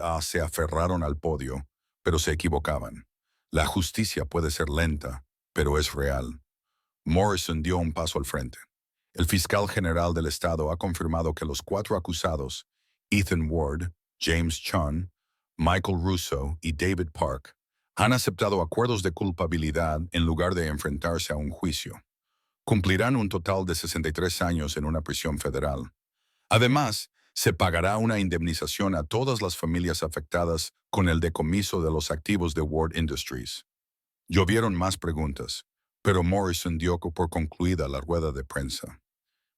AEA se aferraron al podio, pero se equivocaban. La justicia puede ser lenta, pero es real. Morrison dio un paso al frente. El fiscal general del estado ha confirmado que los 4 acusados, Ethan Ward, James Chun, Michael Russo y David Park, han aceptado acuerdos de culpabilidad en lugar de enfrentarse a un juicio. Cumplirán un total de 63 años en una prisión federal. Además, se pagará una indemnización a todas las familias afectadas con el decomiso de los activos de Ward Industries. Llovieron más preguntas, pero Morrison dio por concluida la rueda de prensa.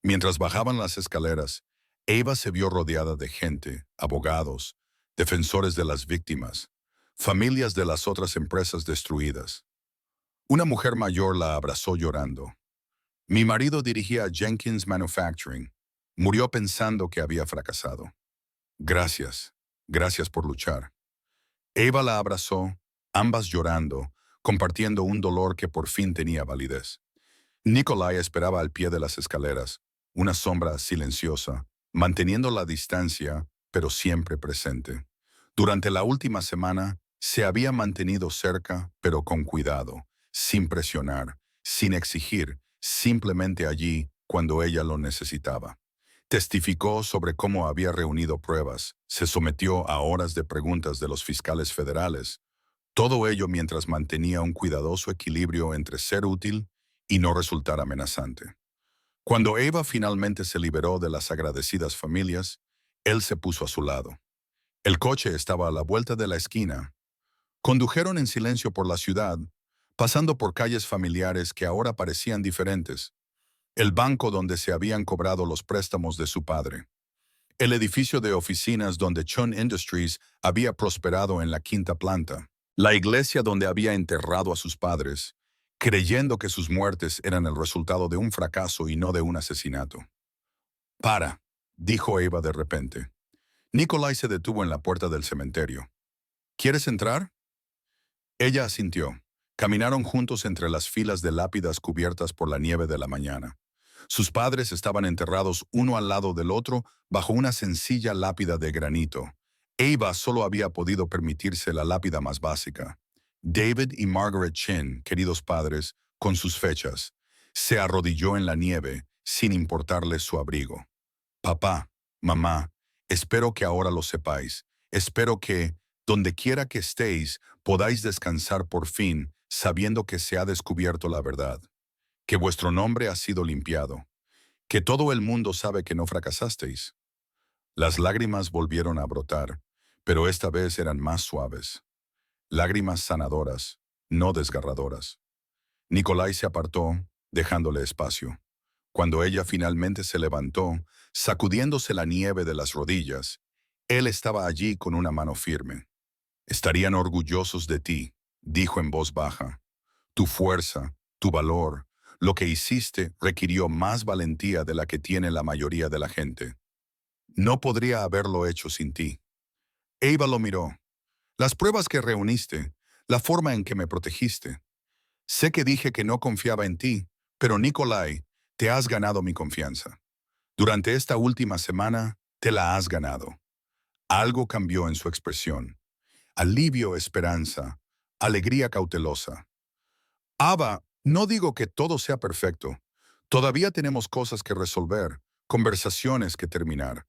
Mientras bajaban las escaleras, Ava se vio rodeada de gente, abogados, defensores de las víctimas. familias de las otras empresas destruidas. Una mujer mayor la abrazó llorando. Mi marido dirigía Jenkins Manufacturing. Murió pensando que había fracasado. Gracias, gracias por luchar. Eva la abrazó, ambas llorando, compartiendo un dolor que por fin tenía validez. Nikolai esperaba al pie de las escaleras, una sombra silenciosa, manteniendo la distancia, pero siempre presente. Durante la última semana, se había mantenido cerca, pero con cuidado, sin presionar, sin exigir, simplemente allí cuando ella lo necesitaba. Testificó sobre cómo había reunido pruebas, se sometió a horas de preguntas de los fiscales federales, todo ello mientras mantenía un cuidadoso equilibrio entre ser útil y no resultar amenazante. Cuando Eva finalmente se liberó de las agradecidas familias, él se puso a su lado. El coche estaba a la vuelta de la esquina. Condujeron en silencio por la ciudad, pasando por calles familiares que ahora parecían diferentes. El banco donde se habían cobrado los préstamos de su padre. El edificio de oficinas donde Chun Industries había prosperado en la quinta planta. La iglesia donde había enterrado a sus padres, creyendo que sus muertes eran el resultado de un fracaso y no de un asesinato. «Para», dijo Eva de repente. Nikolai se detuvo en la puerta del cementerio. «¿Quieres entrar?» Ella asintió. Caminaron juntos entre las filas de lápidas cubiertas por la nieve de la mañana. Sus padres estaban enterrados uno al lado del otro bajo una sencilla lápida de granito. Eva solo había podido permitirse la lápida más básica. David y Margaret Chin, queridos padres, con sus fechas, se arrodilló en la nieve sin importarles su abrigo. «Papá, mamá, espero que ahora lo sepáis. Espero que, donde quiera que estéis, podáis descansar por fin, sabiendo que se ha descubierto la verdad. Que vuestro nombre ha sido limpiado. Que todo el mundo sabe que no fracasasteis». Las lágrimas volvieron a brotar, pero esta vez eran más suaves. Lágrimas sanadoras, no desgarradoras. Nikolai se apartó, dejándole espacio. Cuando ella finalmente se levantó, sacudiéndose la nieve de las rodillas, él estaba allí con una mano firme. «Estarían orgullosos de ti», dijo en voz baja. «Tu fuerza, tu valor, lo que hiciste requirió más valentía de la que tiene la mayoría de la gente. No podría haberlo hecho sin ti». Eva lo miró. «Las pruebas que reuniste, la forma en que me protegiste. Sé que dije que no confiaba en ti, pero Nikolai, te has ganado mi confianza. Durante esta última semana, te la has ganado». Algo cambió en su expresión. Alivio, esperanza, alegría cautelosa. «Ava, no digo que todo sea perfecto. Todavía tenemos cosas que resolver, conversaciones que terminar.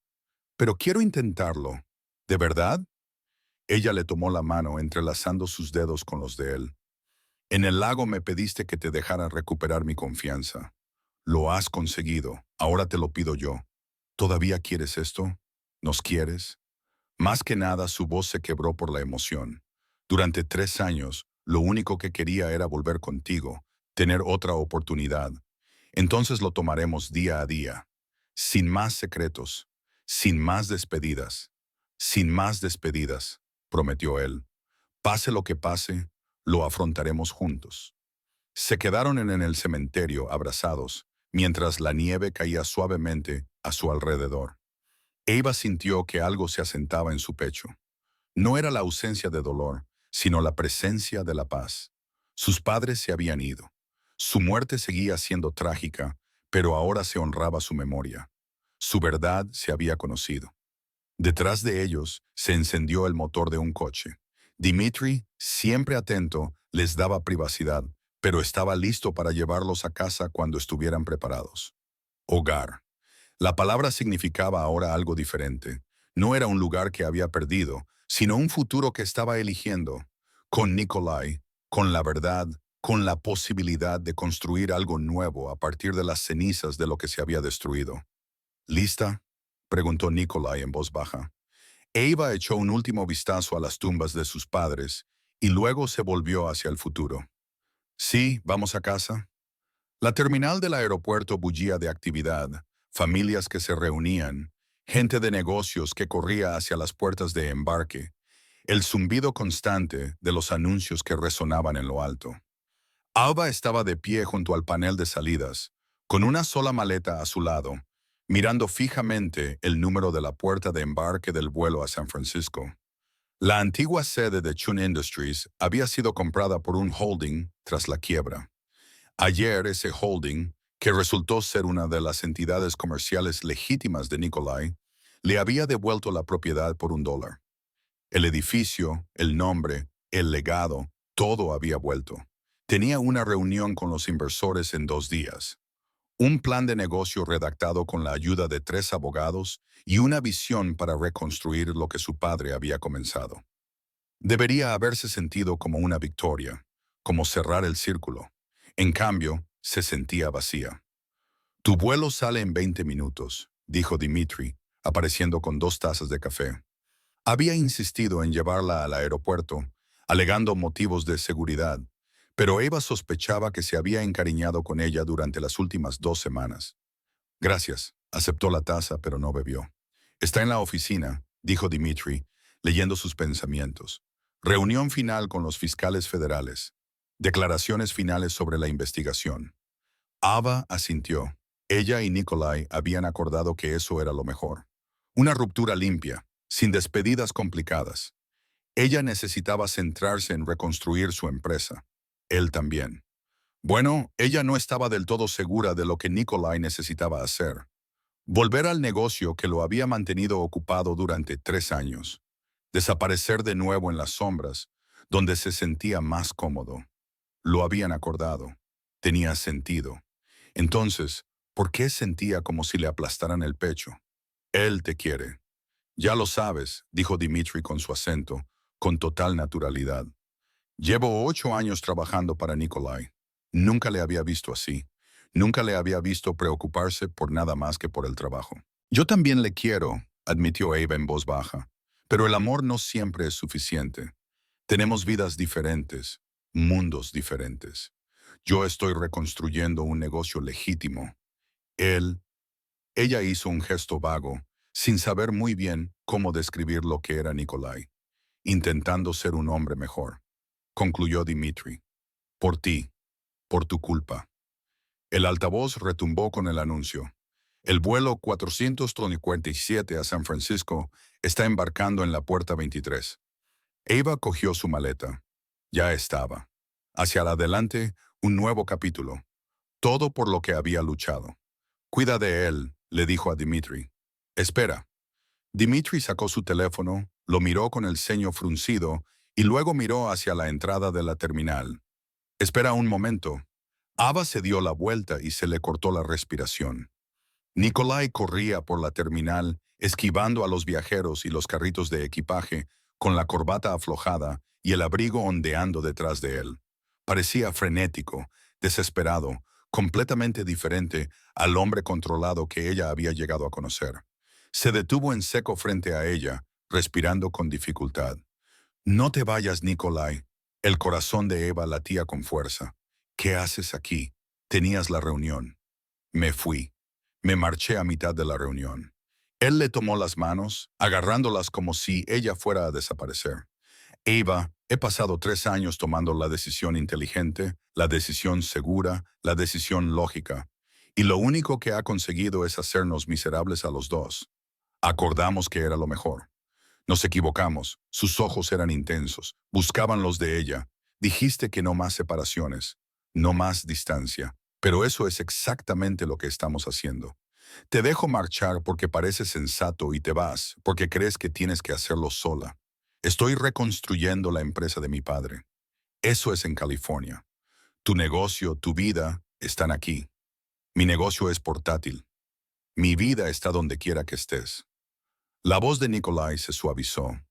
Pero quiero intentarlo. ¿De verdad?» Ella le tomó la mano entrelazando sus dedos con los de él. «En el lago me pediste que te dejara recuperar mi confianza. Lo has conseguido. Ahora te lo pido yo. ¿Todavía quieres esto? ¿Nos quieres?» Más que nada, su voz se quebró por la emoción. «Durante 3 años, lo único que quería era volver contigo, tener otra oportunidad. Entonces lo tomaremos día a día. Sin más secretos, sin más despedidas, sin más despedidas», prometió él. «Pase lo que pase, lo afrontaremos juntos». Se quedaron en el cementerio abrazados, mientras la nieve caía suavemente a su alrededor. Eva sintió que algo se asentaba en su pecho. No era la ausencia de dolor, sino la presencia de la paz. Sus padres se habían ido. Su muerte seguía siendo trágica, pero ahora se honraba su memoria. Su verdad se había conocido. Detrás de ellos se encendió el motor de un coche. Dimitri, siempre atento, les daba privacidad, pero estaba listo para llevarlos a casa cuando estuvieran preparados. Hogar. La palabra significaba ahora algo diferente. No era un lugar que había perdido, sino un futuro que estaba eligiendo. Con Nikolai, con la verdad, con la posibilidad de construir algo nuevo a partir de las cenizas de lo que se había destruido. «¿Lista?», preguntó Nikolai en voz baja. Eva echó un último vistazo a las tumbas de sus padres y luego se volvió hacia el futuro. «Sí, vamos a casa». La terminal del aeropuerto bullía de actividad, familias que se reunían, gente de negocios que corría hacia las puertas de embarque. el zumbido constante de los anuncios que resonaban en lo alto. Alba estaba de pie junto al panel de salidas, con una sola maleta a su lado, mirando fijamente el número de la puerta de embarque del vuelo a San Francisco. La antigua sede de Chun Industries había sido comprada por un holding tras la quiebra. Ayer ese holding, que resultó ser una de las entidades comerciales legítimas de Nikolai, le había devuelto la propiedad por $1. El edificio, el nombre, el legado, todo había vuelto. Tenía una reunión con los inversores en 2 días. Un plan de negocio redactado con la ayuda de 3 abogados y una visión para reconstruir lo que su padre había comenzado. Debería haberse sentido como una victoria, como cerrar el círculo. En cambio, se sentía vacía. Tu vuelo sale en 20 minutos, dijo Dimitri, apareciendo con 2 tazas de café. Había insistido en llevarla al aeropuerto, alegando motivos de seguridad, pero Eva sospechaba que se había encariñado con ella durante las últimas 2 semanas. Gracias, aceptó la taza, pero no bebió. Está en la oficina, dijo Dimitri, leyendo sus pensamientos. Reunión final con los fiscales federales. Declaraciones finales sobre la investigación. Ava asintió. Ella y Nikolai habían acordado que eso era lo mejor. Una ruptura limpia, sin despedidas complicadas. Ella necesitaba centrarse en reconstruir su empresa. Él también. Bueno, ella no estaba del todo segura de lo que Nikolai necesitaba hacer. Volver al negocio que lo había mantenido ocupado durante 3 años. Desaparecer de nuevo en las sombras, donde se sentía más cómodo. Lo habían acordado. Tenía sentido. Entonces, ¿por qué sentía como si le aplastaran el pecho? Él te quiere. Ya lo sabes, dijo Dimitri con su acento, con total naturalidad. Llevo 8 años trabajando para Nikolai. Nunca le había visto así. Nunca le había visto preocuparse por nada más que por el trabajo. Yo también le quiero, admitió Eva en voz baja. Pero el amor no siempre es suficiente. Tenemos vidas diferentes, mundos diferentes. Yo estoy reconstruyendo un negocio legítimo. Él, ella hizo un gesto vago, sin saber muy bien cómo describir lo que era Nikolai, intentando ser un hombre mejor. Concluyó Dimitri. Por ti, por tu culpa. El altavoz retumbó con el anuncio. El vuelo 447 a San Francisco está embarcando en la puerta 23. Eva cogió su maleta. Ya estaba. Hacia adelante, un nuevo capítulo. Todo por lo que había luchado. Cuida de él, le dijo a Dimitri. Espera. Dimitri sacó su teléfono, lo miró con el ceño fruncido y luego miró hacia la entrada de la terminal. Espera un momento. Ava se dio la vuelta y se le cortó la respiración. Nikolai corría por la terminal, esquivando a los viajeros y los carritos de equipaje, con la corbata aflojada y el abrigo ondeando detrás de él. Parecía frenético, desesperado, completamente diferente al hombre controlado que ella había llegado a conocer. Se detuvo en seco frente a ella, respirando con dificultad. No te vayas, Nikolai. El corazón de Eva latía con fuerza. ¿Qué haces aquí? Tenías la reunión. Me fui. Me marché a mitad de la reunión. Él le tomó las manos, agarrándolas como si ella fuera a desaparecer. Eva, he pasado 3 años tomando la decisión inteligente, la decisión segura, la decisión lógica. Y lo único que ha conseguido es hacernos miserables a los dos. Acordamos que era lo mejor. Nos equivocamos. Sus ojos eran intensos. Buscaban los de ella. Dijiste que no más separaciones, no más distancia. Pero eso es exactamente lo que estamos haciendo. Te dejo marchar porque pareces sensato y te vas porque crees que tienes que hacerlo sola. Estoy reconstruyendo la empresa de mi padre. Eso es en California. Tu negocio, tu vida, están aquí. Mi negocio es portátil. Mi vida está donde quiera que estés. La voz de Nikolai se suavizó.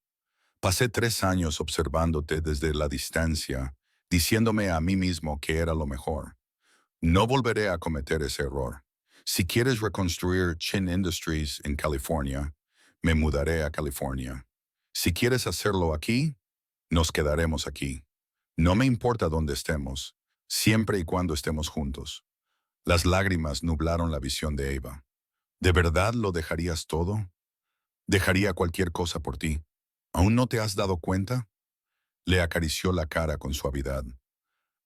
Pasé 3 años observándote desde la distancia, diciéndome a mí mismo que era lo mejor. No volveré a cometer ese error. Si quieres reconstruir Chin Industries en California, me mudaré a California. Si quieres hacerlo aquí, nos quedaremos aquí. No me importa dónde estemos, siempre y cuando estemos juntos. Las lágrimas nublaron la visión de Eva. ¿De verdad lo dejarías todo? Dejaría cualquier cosa por ti. ¿Aún no te has dado cuenta? Le acarició la cara con suavidad.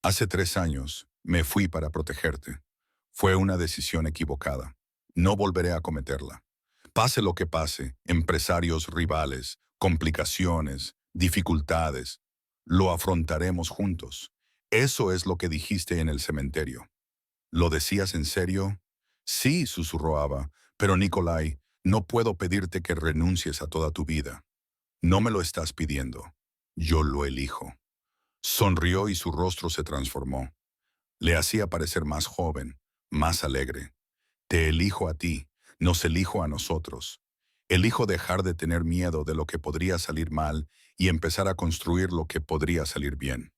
Hace 3 años me fui para protegerte. Fue una decisión equivocada. No volveré a cometerla. Pase lo que pase, empresarios rivales, complicaciones, dificultades, lo afrontaremos juntos. Eso es lo que dijiste en el cementerio. ¿Lo decías en serio? Sí, susurró Ava, pero Nikolai, no puedo pedirte que renuncies a toda tu vida. No me lo estás pidiendo. Yo lo elijo. Sonrió y su rostro se transformó. Le hacía parecer más joven, más alegre. Te elijo a ti, nos elijo a nosotros. Elijo dejar de tener miedo de lo que podría salir mal y empezar a construir lo que podría salir bien.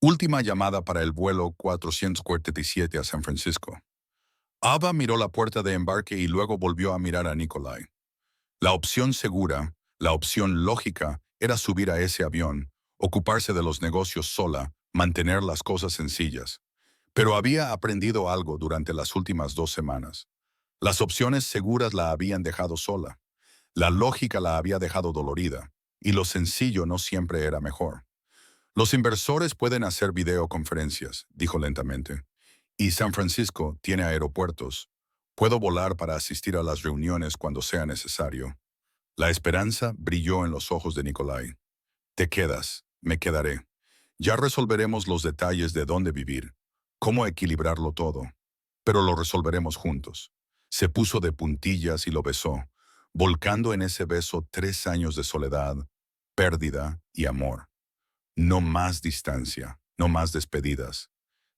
Última llamada para el vuelo 447 a San Francisco. Ava miró la puerta de embarque y luego volvió a mirar a Nikolai. La opción segura, la opción lógica, era subir a ese avión, ocuparse de los negocios sola, mantener las cosas sencillas. Pero había aprendido algo durante las últimas 2 semanas. Las opciones seguras la habían dejado sola. La lógica la había dejado dolorida. Y lo sencillo no siempre era mejor. Los inversores pueden hacer videoconferencias, dijo lentamente. Y San Francisco tiene aeropuertos. Puedo volar para asistir a las reuniones cuando sea necesario. La esperanza brilló en los ojos de Nikolai. Te quedas, me quedaré. Ya resolveremos los detalles de dónde vivir, cómo equilibrarlo todo, pero lo resolveremos juntos. Se puso de puntillas y lo besó, volcando en ese beso 3 años de soledad, pérdida y amor. No más distancia, no más despedidas.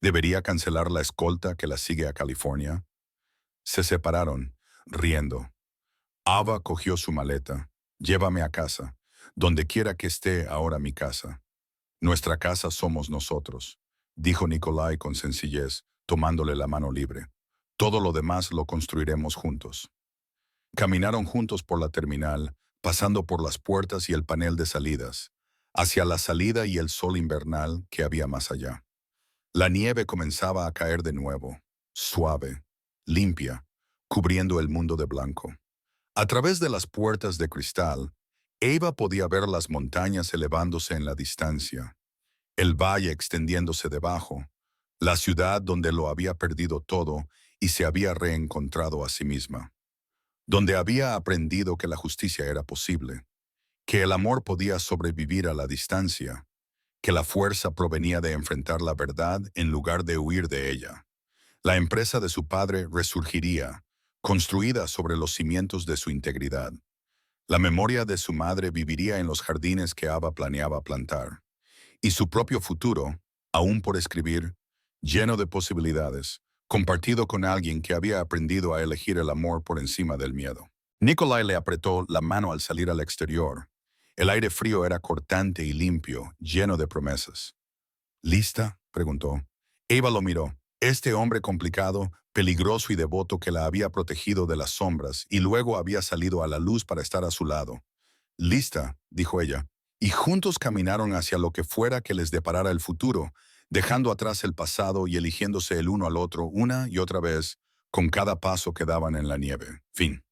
¿Debería cancelar la escolta que la sigue a California? Se separaron, riendo. Ava cogió su maleta. Llévame a casa, donde quiera que esté ahora mi casa. Nuestra casa somos nosotros, dijo Nikolai con sencillez, tomándole la mano libre. Todo lo demás lo construiremos juntos. Caminaron juntos por la terminal, pasando por las puertas y el panel de salidas, hacia la salida y el sol invernal que había más allá. La nieve comenzaba a caer de nuevo, suave, limpia, cubriendo el mundo de blanco. A través de las puertas de cristal, Eva podía ver las montañas elevándose en la distancia, el valle extendiéndose debajo, la ciudad donde lo había perdido todo y se había reencontrado a sí misma, donde había aprendido que la justicia era posible, que el amor podía sobrevivir a la distancia, que la fuerza provenía de enfrentar la verdad en lugar de huir de ella. La empresa de su padre resurgiría, construida sobre los cimientos de su integridad. La memoria de su madre viviría en los jardines que Ava planeaba plantar. Y su propio futuro, aún por escribir, lleno de posibilidades, compartido con alguien que había aprendido a elegir el amor por encima del miedo. Nikolai le apretó la mano al salir al exterior. El aire frío era cortante y limpio, lleno de promesas. ¿Lista?, preguntó. Eva lo miró. Este hombre complicado, peligroso y devoto que la había protegido de las sombras y luego había salido a la luz para estar a su lado. «Lista», dijo ella, y juntos caminaron hacia lo que fuera que les deparara el futuro, dejando atrás el pasado y eligiéndose el uno al otro una y otra vez, con cada paso que daban en la nieve. Fin.